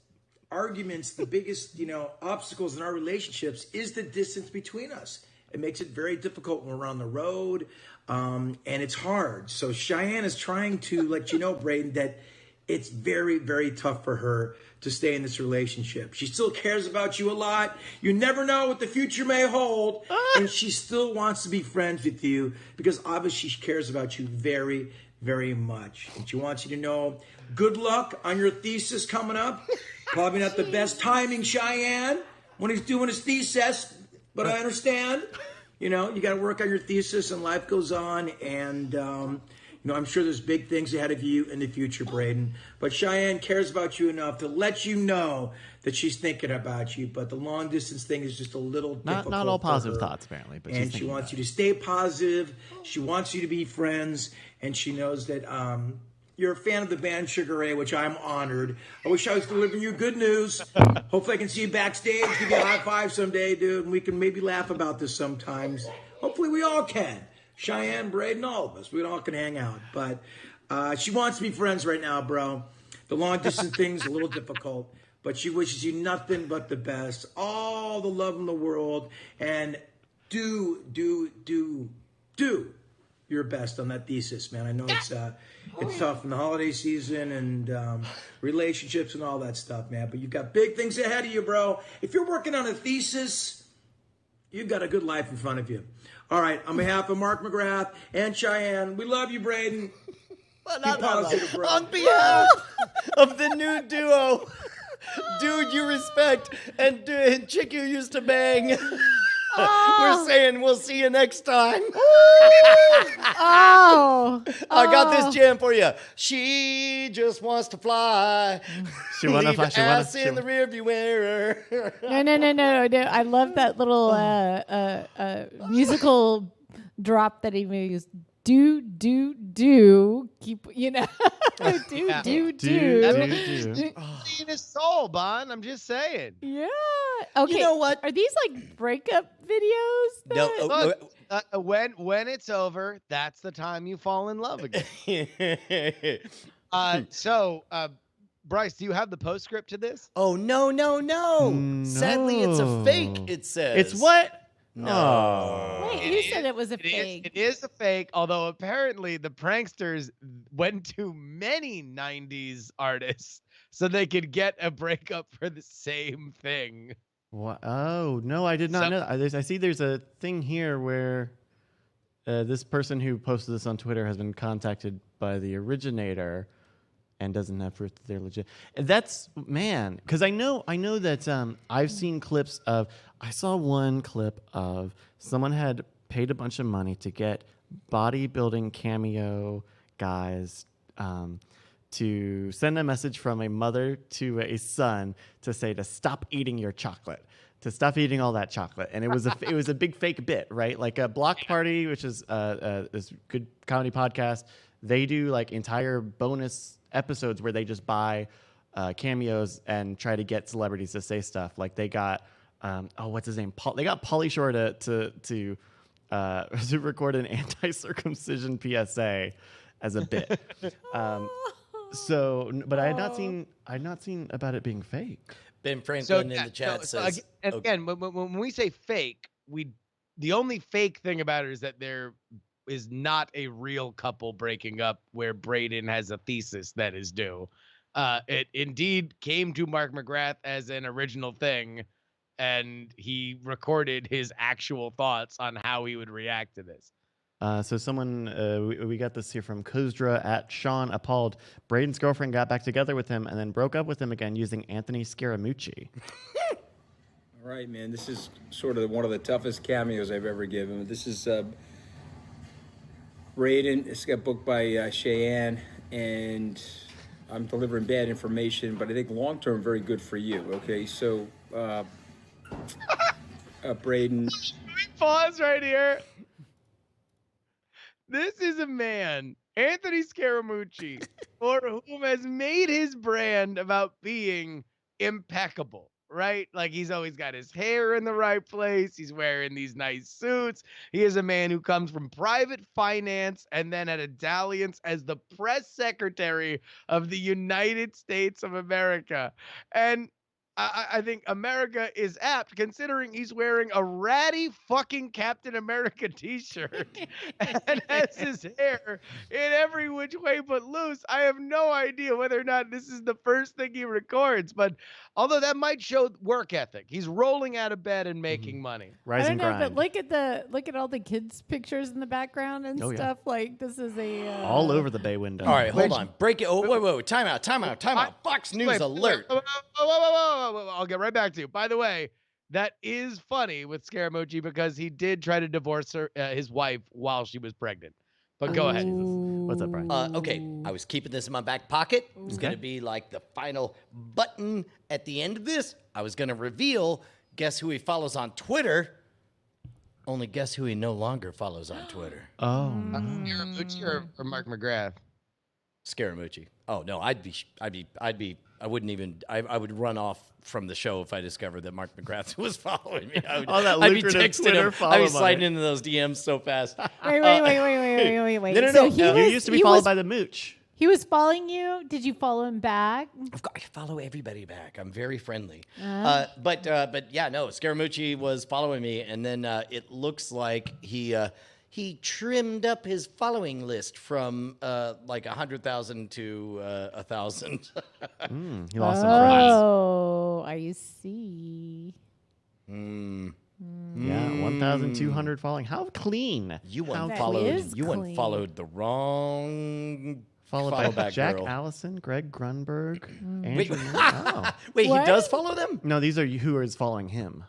arguments, the biggest, obstacles in our relationships is the distance between us. It makes it very difficult when we're on the road, and it's hard. So Cheyenne is trying to let you know, Braden, that it's very, very tough for her to stay in this relationship. She still cares about you a lot. You never know what the future may hold, and she still wants to be friends with you because obviously she cares about you very, very much. And she wants you to know, good luck on your thesis coming up. Probably not the best timing, Cheyenne, when he's doing his thesis, but I understand. You got to work on your thesis and life goes on. And, I'm sure there's big things ahead of you in the future, Braden. But Cheyenne cares about you enough to let you know that she's thinking about you. But the long distance thing is just a little difficult. Not all for positive her. thoughts, apparently. But And she wants you to stay positive. She wants you to be friends. And she knows that you're a fan of the band Sugar Ray, which I'm honored. I wish I was delivering you good news. Hopefully I can see you backstage, give you a high five someday, dude, and we can maybe laugh about this sometimes. Hopefully we all can. Cheyenne, Braden, all of us. We all can hang out. But she wants to be friends right now, bro. The long distance thing's a little difficult, but she wishes you nothing but the best. All the love in the world. And do your best on that thesis, man. I know it's tough in the holiday season and relationships and all that stuff, man. But you've got big things ahead of you, bro. If you're working on a thesis, you've got a good life in front of you. All right, on behalf of Mark McGrath and Cheyenne, we love you, Braden. Be positive, bro. On behalf of the new duo, dude you respect and chick you used to bang, we're saying we'll see you next time. I got this jam for you. She just wants to fly. She wanna fly. She ass wanna. in the rearview mirror. No. I love that little musical drop that he used. Do. Keep, do. In his soul, Bon. I'm just saying. Yeah. Okay. You know what? Are these like breakup videos? No, Look, when it's over, that's the time you fall in love again. So, Bryce, do you have the postscript to this? Oh, no. Sadly, it's a fake, it says. It's what? No. Wait, you said it was a fake. It is a fake, although apparently the pranksters went to many 90s artists so they could get a breakup for the same thing. What? Oh, no, I did not know that. I see there's a thing here where this person who posted this on Twitter has been contacted by the originator and doesn't have proof that they're legit. That's, man, because I know that I've seen clips of, I saw one clip of someone had paid a bunch of money to get bodybuilding cameo guys to send a message from a mother to a son to say to stop eating your chocolate, to stop eating all that chocolate. And it was a big fake bit, right? Like a Block Party, which is this good comedy podcast. They do like entire bonus episodes where they just buy cameos and try to get celebrities to say stuff. Like they got what's his name? They got Pauly Shore to record an anti-circumcision PSA as a bit. But I had not seen about it being fake. Ben Franklin in the chat says. Again, when we say fake, the only fake thing about it is that there is not a real couple breaking up where Braden has a thesis that is due. It indeed came to Mark McGrath as an original thing, and he recorded his actual thoughts on how he would react to this. So someone, we got this here from Kuzdra at Sean appalled. Braden's girlfriend got back together with him and then broke up with him again using Anthony Scaramucci. All right, man. This is sort of one of the toughest cameos I've ever given. This is Braden. It's got booked by Cheyenne, and I'm delivering bad information, but I think long-term very good for you. Okay, so Braden. Pause right here. This is a man, Anthony Scaramucci, for whom has made his brand about being impeccable. right? Like he's always got his hair in the right place. He's wearing these nice suits. He is a man who comes from private finance and then at a dalliance as the press secretary of the United States of America. And I think America is apt considering he's wearing a ratty fucking Captain America t-shirt and has his hair in every which way but loose. I have no idea whether or not this is the first thing he records, but although that might show work ethic. He's rolling out of bed and making money. Rise I and don't know, grind. but look at all the kids' pictures in the background and Oh, yeah. stuff. Like this is a All over the bay window. All right, hold on. Break it. Oh, wait. Time out. Fox News Wait, alert. whoa. I'll get right back to you. By the way, that is funny with Scaramucci because he did try to divorce his wife while she was pregnant. But go ahead. What's up, Brian? Okay, I was keeping this in my back pocket. It's going to be like the final button at the end of this. I was going to reveal, guess who he follows on Twitter? Only guess who he no longer follows on Twitter? Scaramucci or Mark McGrath? Scaramucci. Oh, no, I would run off from the show if I discovered that Mark McGrath was following me. That I'd be lucrative texting Twitter him. follow I'd be money. sliding into those DMs so fast. Wait. No. So he You was- used to be he followed was- by the mooch. He was following you. Did you follow him back? Of course, I follow everybody back. I'm very friendly. Uh-huh. But yeah, no, Scaramucci was following me, and then it looks like he trimmed up his following list from like 100,000 to 1,000. He lost some friends. Oh, I see. Yeah, 1,200 following. How clean. You That unfollowed. is You clean. unfollowed the wrong. Followed follow by back Jack girl. Allison, Greg Grunberg, Wait, Andrew. Oh. wait, What? he does follow them? No, these are who is following him.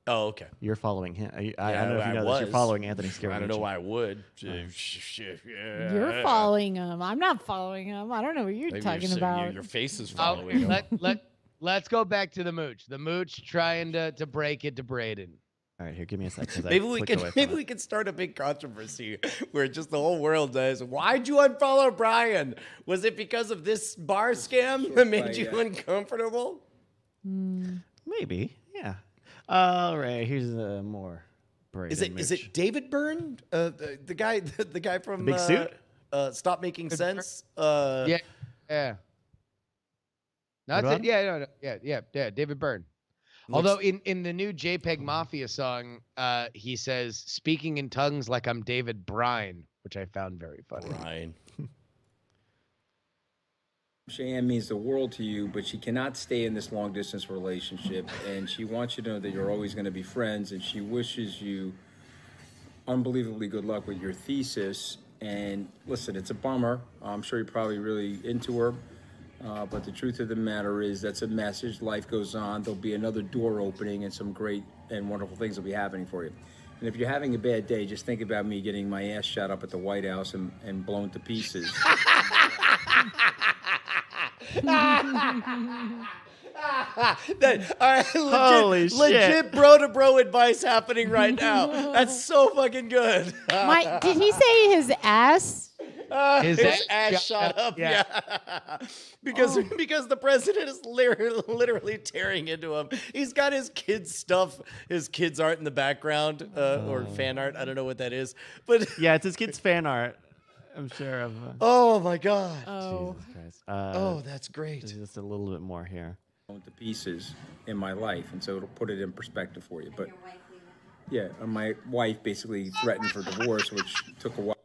Oh, okay. You're following him. I Yeah, don't know if you I know this. You're was. following Anthony Scaramucci. I don't know why I would. You're following him. I'm not following him. I don't know what you're Maybe talking your, about. Your face is following him. Let's go back to the mooch. The mooch trying to break it to Braden. All right, here, give me a second. Maybe we could start a big controversy where just the whole world does. Why'd you unfollow Brian? Was it because of this bar scam that made you uncomfortable? Maybe, yeah. All right, here's more. Is it David Byrne, the guy from The big suit? Stop Making Sense? Yeah. That's about it. Yeah, David Byrne. Although in the new JPEG Mafia song, he says, "Speaking in tongues like I'm David Bryan," which I found very funny. Brian. Cheyenne means the world to you, but she cannot stay in this long distance relationship, and she wants you to know that you're always going to be friends, and she wishes you unbelievably good luck with your thesis. And listen, it's a bummer. I'm sure you're probably really into her, but the truth of the matter is that's a message. Life goes on. There'll be another door opening, and some great and wonderful things will be happening for you. And if you're having a bad day, just think about me getting my ass shot up at the White House and blown to pieces. Holy shit. Legit bro to bro advice happening right now. That's so fucking good. Did he say his ass? His His ass shot up. Yeah. Because the president is literally tearing into him. He's got his kids' stuff, his kids' art in the background, or fan art. I don't know what that is. But Yeah, it's his kid's fan art. I'm sure of. oh my God. Oh, Jesus Christ. Oh, that's great. Just a little bit more here. Blown to pieces in my life, and so it'll put it in perspective for you. But yeah, my wife basically threatened for divorce, which took a while.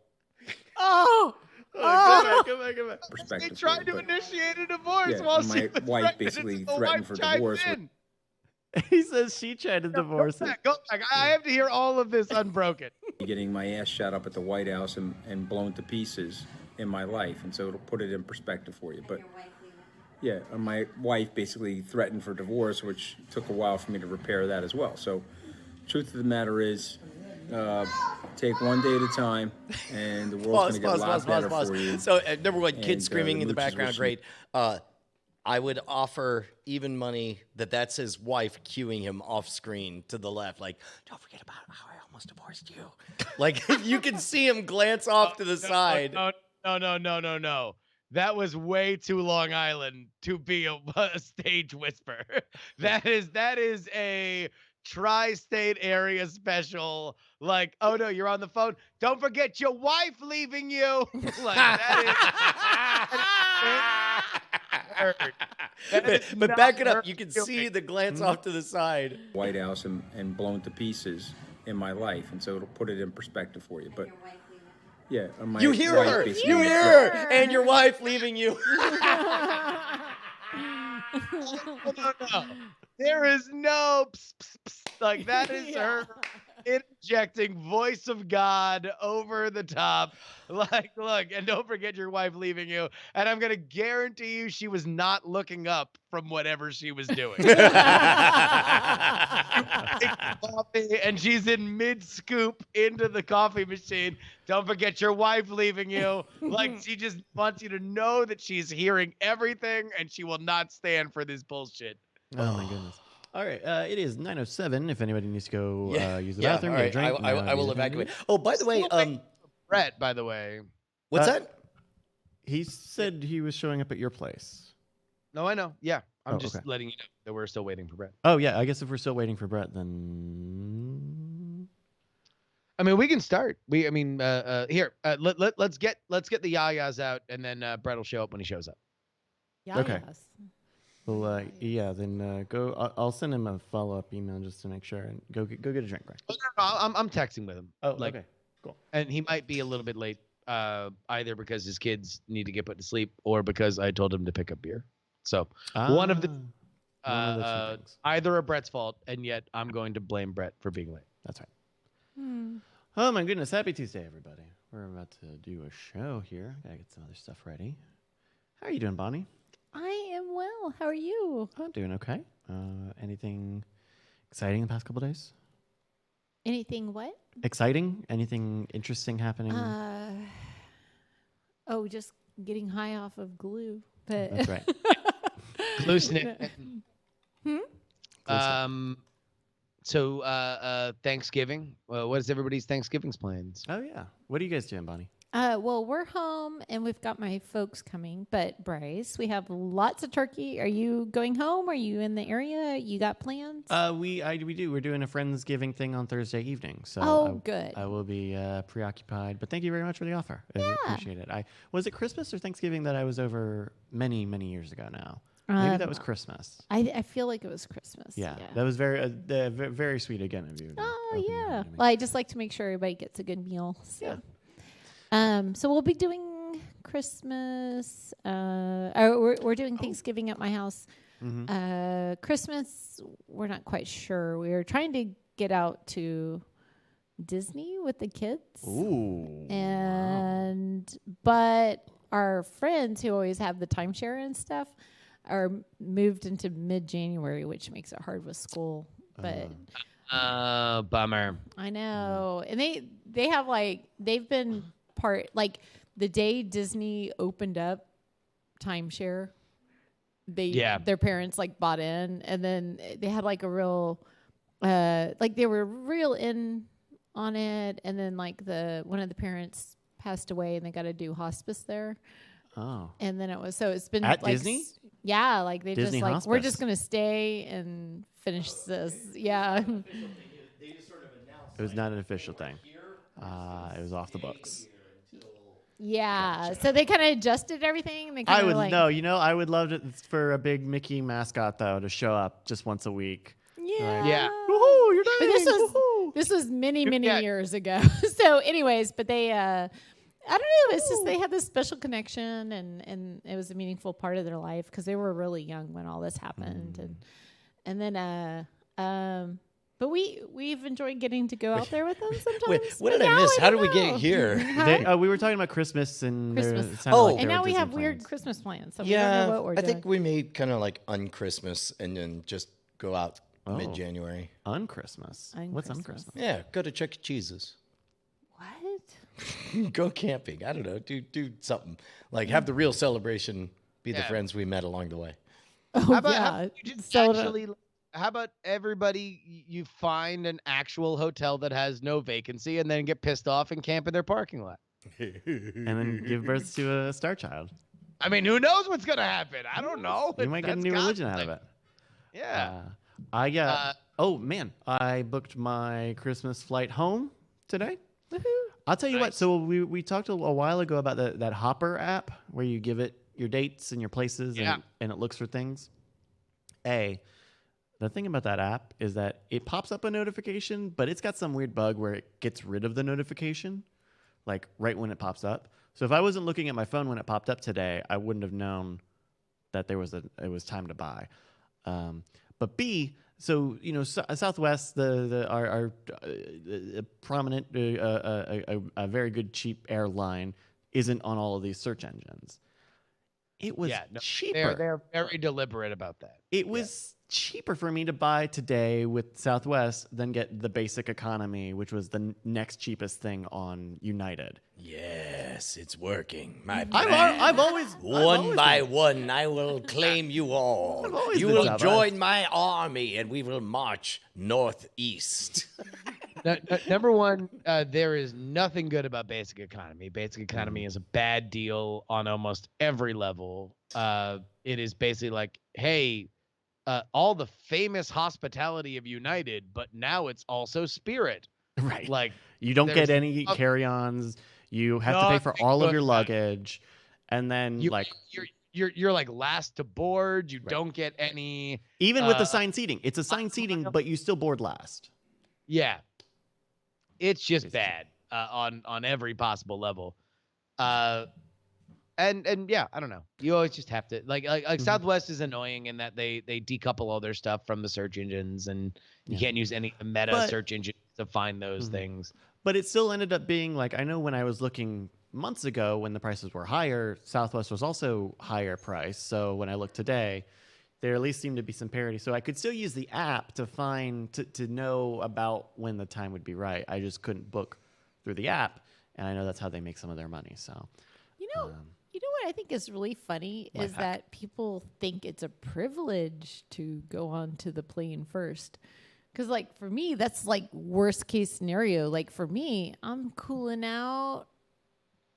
oh, Come back. Perspective. They tried for to you, but initiate a divorce yeah, while my she was wife pregnant, basically and the threatened wife for chimed divorce. in. He says she tried to divorce him. Go back. I have to hear all of this unbroken. getting my ass shot up at the White House and blown to pieces in my life, and so it'll put it in perspective for you. But yeah, my wife basically threatened for divorce, which took a while for me to repair that as well. So truth of the matter is, take one day at a time, and the world's going to get a lot better for you. So number one, kids And, screaming in the Mooch is background, wishing- great. I would offer even money that's his wife cueing him off screen to the left, like, don't forget about how I almost divorced you. Like, you can see him glance off to the side. No. That was way too Long Island to be a stage whisper. That is a tri-state area special. Like, oh no, you're on the phone. Don't forget your wife leaving you. Like but back it up. You can see the glance off to the side. White House and blown to pieces in my life, and so it'll put it in perspective for you. But yeah, you hear her. You hear her, and your wife leaving you. No. There is no pss, pss, pss. Like that is her interjecting voice of God over the top. Like, look, and don't forget your wife leaving you. And I'm gonna guarantee you she was not looking up from whatever she was doing. Coffee, and she's in mid scoop into the coffee machine. Don't forget your wife leaving you. Like she just wants you to know that she's hearing everything and she will not stand for this bullshit. Oh my goodness. All right, it is 9:07. If anybody needs to go use the bathroom, all get a right. drink, I will evacuate. Oh, by the way, Brett, by the way. What's that? He said he was showing up at your place. No, I know. Yeah, I'm just okay. letting you know that we're still waiting for Brett. Oh yeah, I guess if we're still waiting for Brett, then I mean, we can start. Here, let's get the yayas out, and then Brett will show up when he shows up. Okay. Well, yeah, then go. I'll send him a follow-up email just to make sure, and go get a drink, Brett. Oh, no, I'm texting with him. Oh, okay, cool. And he might be a little bit late, either because his kids need to get put to sleep, or because I told him to pick up beer. So one of the two things. Either a Brett's fault, and yet I'm going to blame Brett for being late. That's right. Oh my goodness! Happy Tuesday, everybody. We're about to do a show here. Gotta get some other stuff ready. How are you doing, Bonnie? I am well. How are you? I'm doing okay. Anything exciting in the past couple days? Anything what? Exciting? Anything interesting happening? Just getting high off of glue. But That's right. Glue snip. So Thanksgiving. What is everybody's Thanksgiving's plans? Oh yeah. What are you guys doing, Bonnie? Well, we're home and we've got my folks coming. But Bryce, we have lots of turkey. Are you going home? Are you in the area? You got plans? We do. We're doing a Friendsgiving thing on Thursday evening. So good. I will be preoccupied. But thank you very much for the offer. I appreciate it. Was it Christmas or Thanksgiving that I was over many, many years ago now? Maybe that was Christmas. I feel like it was Christmas. Yeah. That was very very sweet again of you. Oh yeah. Well, I just like to make sure everybody gets a good meal. So. Yeah. So we'll be doing Christmas. We're doing Thanksgiving at my house. Mm-hmm. Christmas, we're not quite sure. We were trying to get out to Disney with the kids. Ooh. But our friends who always have the timeshare and stuff are moved into mid-January, which makes it hard with school. But bummer. I know. And they have they've been like the day Disney opened up timeshare, their parents bought in, and then they had a real they were real in on it, and then one of the parents passed away and they got to do hospice there. Oh. And then it's been at Disney? Yeah, they Disney just hospice. we're just gonna stay and finish this. Yeah. It was not an official thing. It was off the books. Yeah, gotcha. So they kind of adjusted everything. And they I would I would love it for a big Mickey mascot though to show up just once a week. Yeah, yeah. Woohoo! You're nice. But this was many years ago. So, anyways, but they I don't know. It's just they had this special connection, and it was a meaningful part of their life because they were really young when all this happened, and then But we've enjoyed getting to go out there with them sometimes. Wait, what did I miss? How did we get here? We were talking about Christmas and and now we have weird Christmas plans. So we don't know what we're doing. I think we may kind of un-Christmas and then just go out mid-January. Un-Christmas? What's un-Christmas? Yeah, go to Chuck E. Cheese's. What? Go camping. I don't know. Do something. Have the real celebration. Be the friends we met along the way. Oh, how about everybody, you find an actual hotel that has no vacancy and then get pissed off and camp in their parking lot? And then give birth to a star child. I mean, who knows what's gonna happen? I don't know. You might get a new religion out of it. Yeah. Oh man, I booked my Christmas flight home today. Woohoo. I'll tell you what. So we talked a while ago about that Hopper app where you give it your dates and your places and it looks for things. The thing about that app is that it pops up a notification, but it's got some weird bug where it gets rid of the notification, like right when it pops up. So if I wasn't looking at my phone when it popped up today, I wouldn't have known that it was time to buy. But B, so Southwest, our prominent, a very good cheap airline, isn't on all of these search engines. It was cheaper. They're very deliberate about that. It was cheaper for me to buy today with Southwest than get the basic economy, which was the next cheapest thing on United. Yes, it's working. My I've always one by one, I will claim you all. You will join my army, and we will march northeast. Number one, there is nothing good about basic economy. Basic economy is a bad deal on almost every level. It is basically like, hey, all the famous hospitality of United, but now it's also Spirit. Right. Like you don't get any carry-ons. You have to pay for all of your luggage, and then you're like last to board. You don't get any. Even with the assigned seating, it's assigned seating, but you still board last. Yeah. It's just bad on every possible level. And yeah, I don't know. You always just have to like Southwest is annoying in that they decouple all their stuff from the search engines, and you can't use any meta search engines to find those things. But it still ended up being like, I know when I was looking months ago when the prices were higher, Southwest was also higher price. So when I looked today, there at least seemed to be some parity. So I could still use the app to find, to know about when the time would be right. I just couldn't book through the app. And I know that's how they make some of their money. So, you know what I think is really funny is that people think it's a privilege to go on to the plane first. Because, like, for me, that's, like, worst case scenario. Like, for me, I'm cooling out.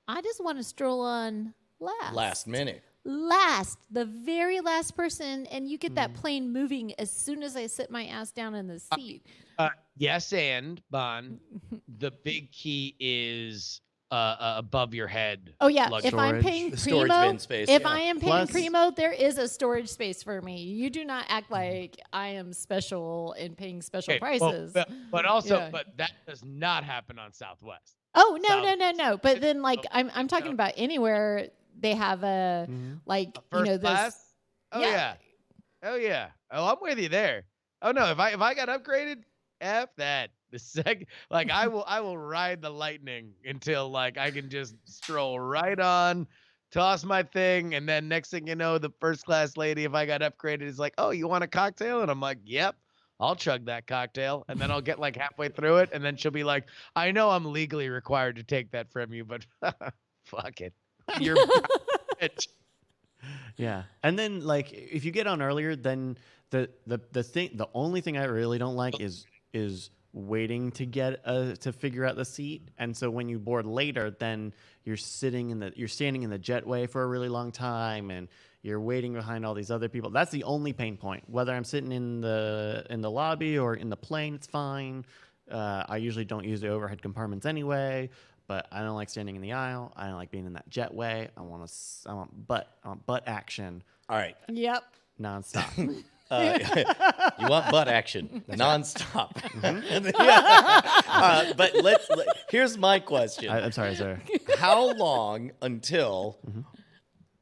I just want to stroll on last. Last minute. The very last person, and you get that plane moving as soon as I sit my ass down in the seat. Yes, and Bon, the big key is above your head. Oh yeah, luggage. if I'm paying storage primo, bin space, if I am paying Plus- primo, there is a storage space for me. You do not act like I am special and paying special Okay, prices. but also, but that does not happen on Southwest. Oh no. But then, like, I'm talking about anywhere they have a like First class. this. Oh yeah. Oh yeah. Oh, I'm with you there. Oh no, if I got upgraded, F that. The second, like I will ride the lightning until like I can just stroll right on, toss my thing, and then next thing you know, the first class lady, if I got upgraded, is like, "Oh, you want a cocktail?" And I'm like, "Yep, I'll chug that cocktail." And then I'll get like halfway through it, and then she'll be like, "I know I'm legally required to take that from you, but fuck it, you're." Bitch. Yeah, and then like if you get on earlier, then the only thing I really don't like is waiting to get to figure out the seat. And so when you board later, then you're standing in the jetway for a really long time, and you're waiting behind all these other people. That's the only pain point. Whether I'm sitting in the lobby or in the plane, it's fine. I usually don't use the overhead compartments anyway. But I don't like standing in the aisle. I don't like being in that jetway. I want butt action. All right. Yep. Nonstop. You want butt action nonstop. But here's my question. I'm sorry, sir. How long until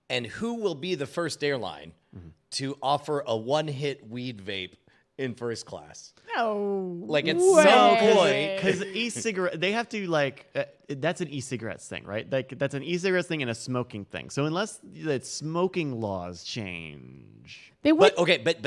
and who will be the first airline to offer a one-hit weed vape in first class? No. Like at some point, because e-cigarette, they have to that's an e-cigarettes thing, right? Like that's an e-cigarettes thing and a smoking thing. So unless the smoking laws change, but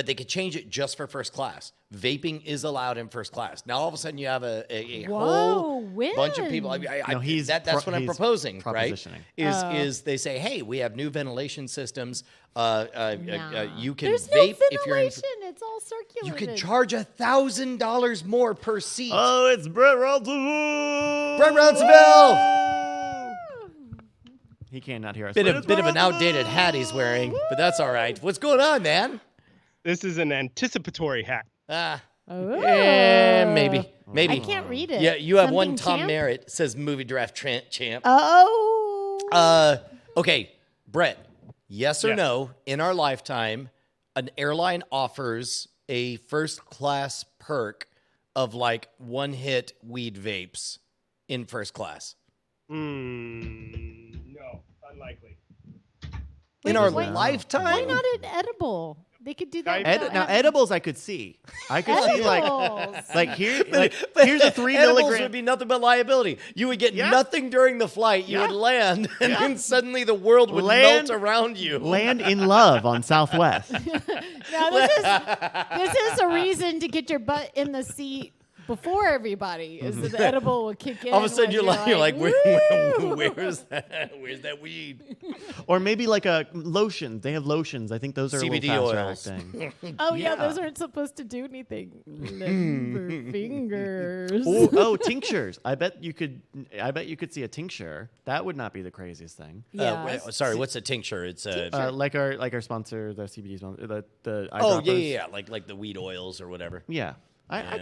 they could change it just for first class. Vaping is allowed in first class. Now all of a sudden you have a whole bunch of people. That's what I'm proposing, right? Is they say, hey, we have new ventilation systems. You can There's vape no if you're in. It's all circulated. You could charge $1,000 more per seat. Oh, it's Brett Ransomville! Brett Ransomville! He cannot hear us. Bit of an outdated hat he's wearing, but that's all right. What's going on, man? This is an anticipatory hat. Maybe. I can't read it. Yeah, you have Something one Tom champ? Merritt. It says movie draft champ. Oh. Okay, Brett. Yes or no? In our lifetime, an airline offers a first class perk of like one-hit weed vapes in first class. No, unlikely. In our lifetime? Why not an edible? They could do that. Now edibles, I could see. I could see here's a 3 Edibles milligram. would be nothing but liability. You would get nothing during the flight. You would land, and then suddenly the world would melt around you. Land in love on Southwest. Now this is a reason to get your butt in the seat before everybody. Is that the edible will kick in. All of a sudden, you're like, "Woo!" where's that weed? Or maybe like a lotion. They have lotions. I think those are CBD a little oils. faster acting. Oh yeah, those aren't supposed to do anything. Liver fingers. Tinctures. I bet you could see a tincture. That would not be the craziest thing. Yeah. Sorry, what's a tincture? It's like our sponsor, the CBD sponsor, the oh eyedroppers. yeah, like the weed oils or whatever. Yeah. I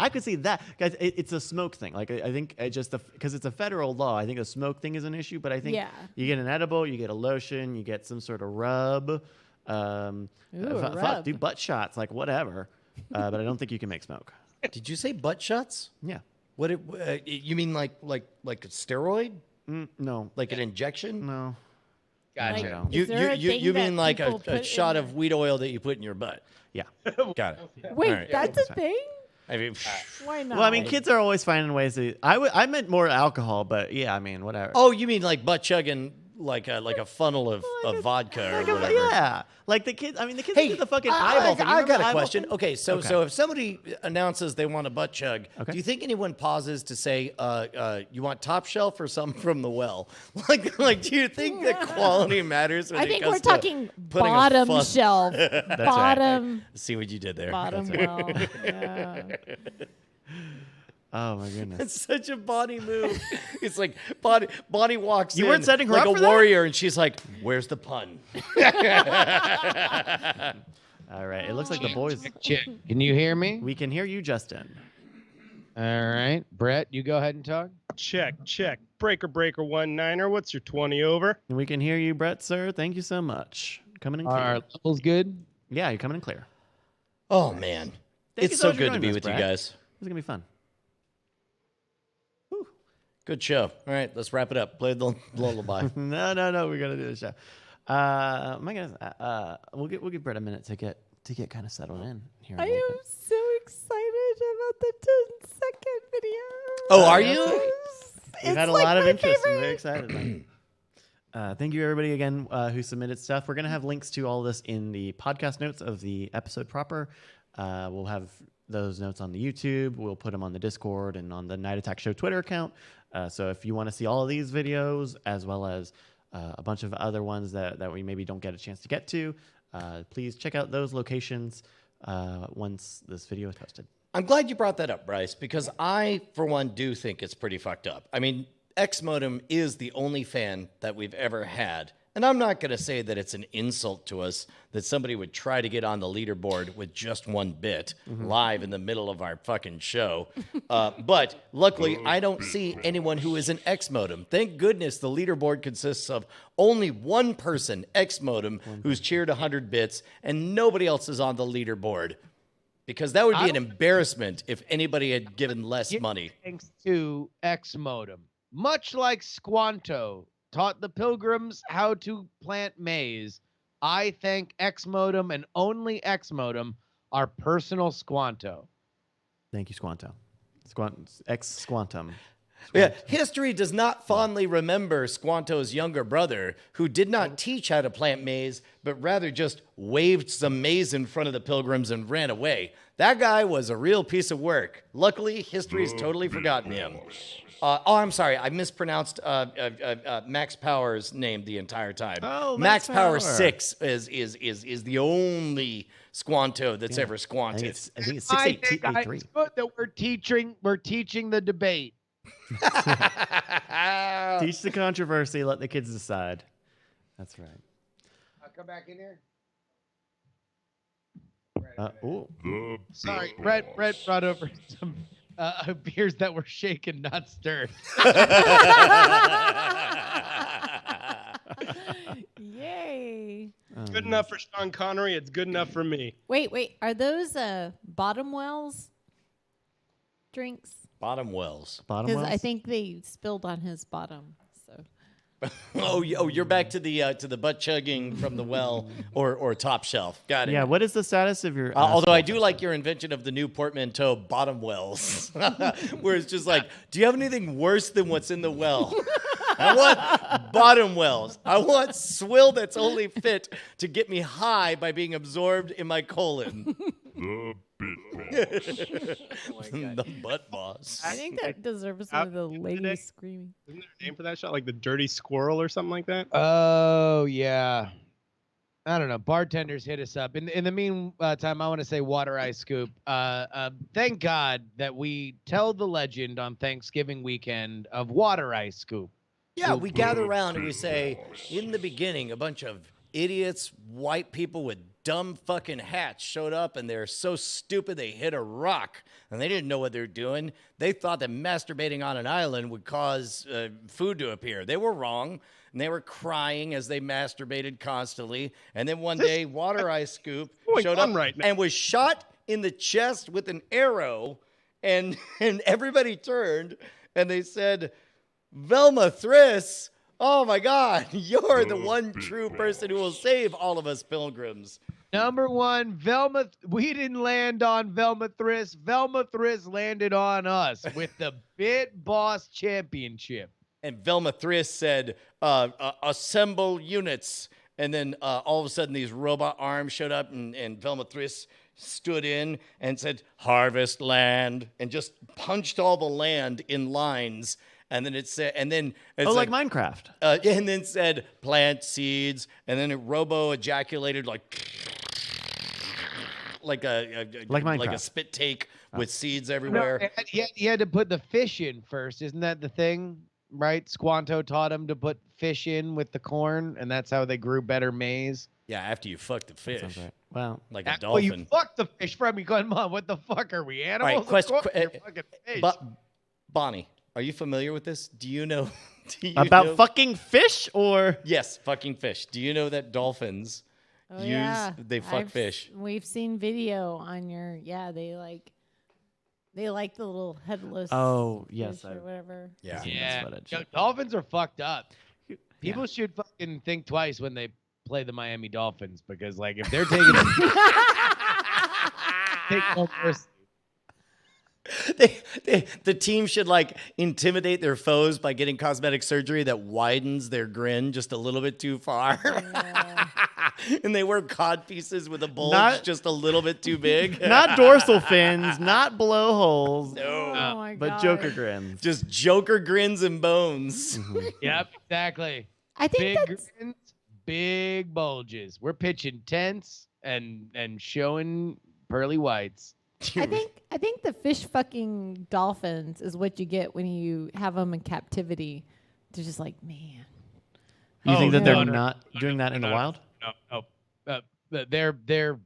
could see that. Guys, it's a smoke thing. Like I think because it's a federal law, I think a smoke thing is an issue. But I think you get an edible, you get a lotion, you get some sort of rub. Do butt shots, like whatever. But I don't think you can make smoke. Did you say butt shots? Yeah. What you mean like a steroid? No. Like an injection? No. Gotcha. Like, you mean like a put shot in of weed oil that you put in your butt? Yeah. Got it. Wait, All right. that's a thing? I mean, Why not? Well, I mean, kids are always finding ways to. I meant more alcohol, but yeah, I mean, whatever. oh, you mean like butt chugging like a funnel of vodka or whatever? Yeah, like the kids. I mean, the kids Hey, do the fucking eyeball thing. You I remember got the a eyeball question. thing? Okay, so if somebody announces they want a butt chug, Okay. do you think anyone pauses to say, you want top shelf or something from the well? Like, do you think that quality matters? When I it think comes we're to talking putting a bottom fuss- shelf. That's Bottom. See what you did there. Bottom well. Yeah. Oh my goodness. It's such a Bonnie move. It's like Bonnie walks in. You weren't setting her like up a for that? warrior, and she's like, "Where's the pun?" All right. It looks like the boys. Can you hear me? We can hear you, Justin. All right. Brett, you go ahead and talk. Check. Breaker 19er. What's your 20 over? We can hear you, Brett, sir. Thank you so much. Coming in clear. Are levels good? Yeah, you're coming in clear. Oh man, Thank you it's so so much for good to joining be us, with you Brett. guys. This is gonna be fun. Good show. All right, let's wrap it up. Play the lullaby. No. We're gonna do the show. My goodness. We'll give Brett a minute to get kind of settled in here. I am so excited about the 10-second video. Oh, are you? We've had a lot of interest. I'm very excited. Thank you, everybody, again, who submitted stuff. We're going to have links to all of this in the podcast notes of the episode proper. We'll have those notes on the YouTube. We'll put them on the Discord and on the Night Attack Show Twitter account. So if you want to see all of these videos, as well as a bunch of other ones that we maybe don't get a chance to get to, please check out those locations once this video is posted. I'm glad you brought that up, Bryce, because I, for one, do think it's pretty fucked up. I mean, X-Modem is the only fan that we've ever had. And I'm not going to say that it's an insult to us that somebody would try to get on the leaderboard with just one bit live in the middle of our fucking show. But luckily, I don't see anyone who is an X-Modem. Thank goodness the leaderboard consists of only one person, X-Modem, who's cheered 100 bits, and nobody else is on the leaderboard. Because that would be an embarrassment if anybody had given less money. Thanks to X-Modem. Much like Squanto taught the pilgrims how to plant maize, I thank X-Modem and only X-Modem, our personal Squanto. Thank you, Squanto. Squantum. Yeah, history does not fondly remember Squanto's younger brother, who did not teach how to plant maize, but rather just waved some maize in front of the pilgrims and ran away. That guy was a real piece of work. Luckily, history's totally forgotten him. I'm sorry, I mispronounced Max Power's name the entire time. Oh, Max Power Power. 6 is the only Squanto that's ever squanted. I think it's I 683. think it's good that we're teaching the debate. Teach the controversy. Let the kids decide. That's right. I'll come back in here. Ooh. Sorry, Brett brought over some beers that were shaken, not stirred. Yay. Good enough for Sean Connery. It's good enough for me. Wait. Are those Bottom Wells drinks? Bottom wells. Bottom Because wells? I think they spilled on his bottom. So. Oh, you're back to the butt chugging from the well or top shelf. Got it. Yeah, what is the status of your... Although I asphalt? do like your invention of the new portmanteau, bottom wells, where it's just like, do you have anything worse than what's in the well? I want bottom wells. I want swill that's only fit to get me high by being absorbed in my colon. The butt boss. I think that deserves some of the ladies screaming. Isn't there a name for that shot? Like the dirty squirrel or something like that? Oh, yeah. I don't know. Bartenders hit us up. In the meantime, I want to say Water Ice Scoop. Thank God that we tell the legend on Thanksgiving weekend of Water Ice Scoop. Yeah, we gather around and we say, in the beginning, a bunch of idiots, white people with dumb fucking hats showed up, and they're so stupid they hit a rock, and they didn't know what they're doing. They thought that masturbating on an island would cause food to appear. They were wrong, and they were crying as they masturbated constantly. And then one day, Water Ice Scoop showed up and was shot in the chest with an arrow, and everybody turned, and they said, Velma Thriss, oh my God, you're the one true person who will save all of us pilgrims. Number one, Velma. We didn't land on Velma Thriss. Velma Thriss landed on us with the Bit Boss Championship. And Velma Thriss said, assemble units. And then all of a sudden these robot arms showed up, and Velma Thriss stood in and said, harvest land, and just punched all the land in lines. And then it said, and then it's like Minecraft. And then said plant seeds, and then it robo ejaculated like a spit take with seeds everywhere. No, he had to put the fish in first, isn't that the thing? Right? Squanto taught him to put fish in with the corn, and that's how they grew better maize. Yeah, after you fuck the fish. Sounds right. Well, like a Well, you dolphin. fuck the fish from me, going, Mom, what the fuck are we, animals? All right, Of course you're fucking fish. Bonnie, are you familiar with this? Do you know about fucking fish or? Yes, fucking fish. Do you know that dolphins they fuck fish? We've seen video on your they like the little headless. Oh yes, fish or whatever. Yeah. Yo, dolphins are fucked up. People should fucking think twice when they play the Miami Dolphins, because like if they're taking take no mercy. The team should like intimidate their foes by getting cosmetic surgery that widens their grin just a little bit too far. And they wear cod pieces with a bulge just a little bit too big. Not dorsal fins, not blowholes. No. Oh my God. But Joker grins. Just Joker grins and bones. Yep, exactly. I think Big grins, big bulges. We're pitching tents and showing pearly whites. I think the fish fucking dolphins is what you get when you have them in captivity. They're just like, man. You think that they're not doing that in the wild? No. They're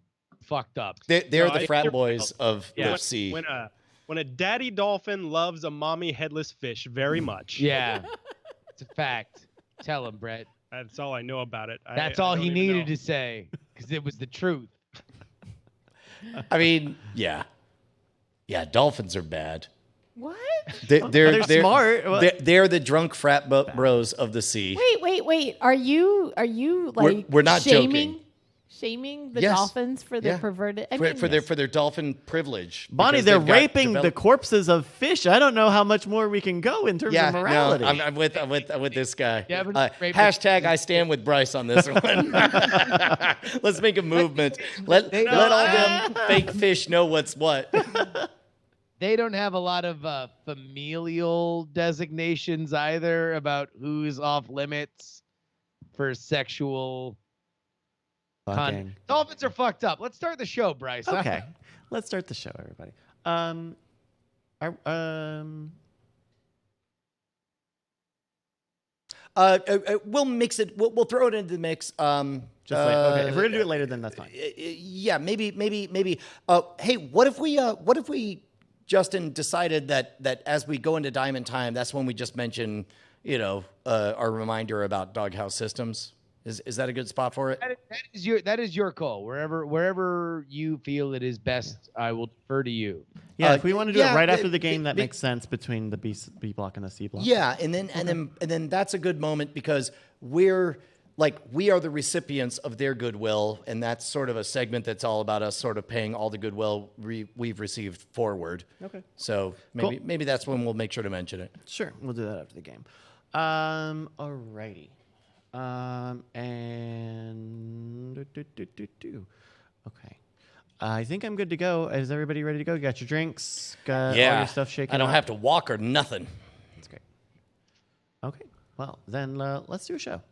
fucked up. They're the frat boys of the sea. When a daddy dolphin loves a mommy headless fish very much. Yeah, it's a fact. Tell him, Brett. That's all I know about it. That's all he needed to say, because it was the truth. I mean, yeah, dolphins are bad. What? They're smart. They're the drunk frat bros of the sea. Wait. Are you like we're not shaming the Yes. dolphins for their perverted for their dolphin privilege? Bonnie, because they're they've got raping the corpses of fish. I don't know how much more we can go in terms of morality. No, I'm with this guy. Yeah, but hashtag I stand with Bryce on this one. Let's make a movement. Let all them fake fish know what's what. They don't have a lot of familial designations either about who's off limits for sexual content. Dolphins are fucked up. Let's start the show, Bryce. Okay, let's start the show, everybody. We'll mix it. We'll throw it into the mix. Just later. Okay, if we're gonna do it later, then that's fine. Yeah, maybe. Hey, what if we, Justin, decided that as we go into Diamond Time, that's when we just mention, our reminder about Doghouse Systems. Is that a good spot for it? That is your call. Wherever you feel it is best, I will defer to you. Yeah, if we want to do it right after the game, that makes sense between the B block and the C block. Yeah, and then that's a good moment because we are the recipients of their goodwill, and that's sort of a segment that's all about us sort of paying all the goodwill we've received forward. Okay. So maybe that's when we'll make sure to mention it. Sure, we'll do that after the game. Alrighty. Okay. I think I'm good to go. Is everybody ready to go? You got your drinks? Got all your stuff shaken I don't up? have to walk or nothing. That's great. Okay. Well, then let's do a show.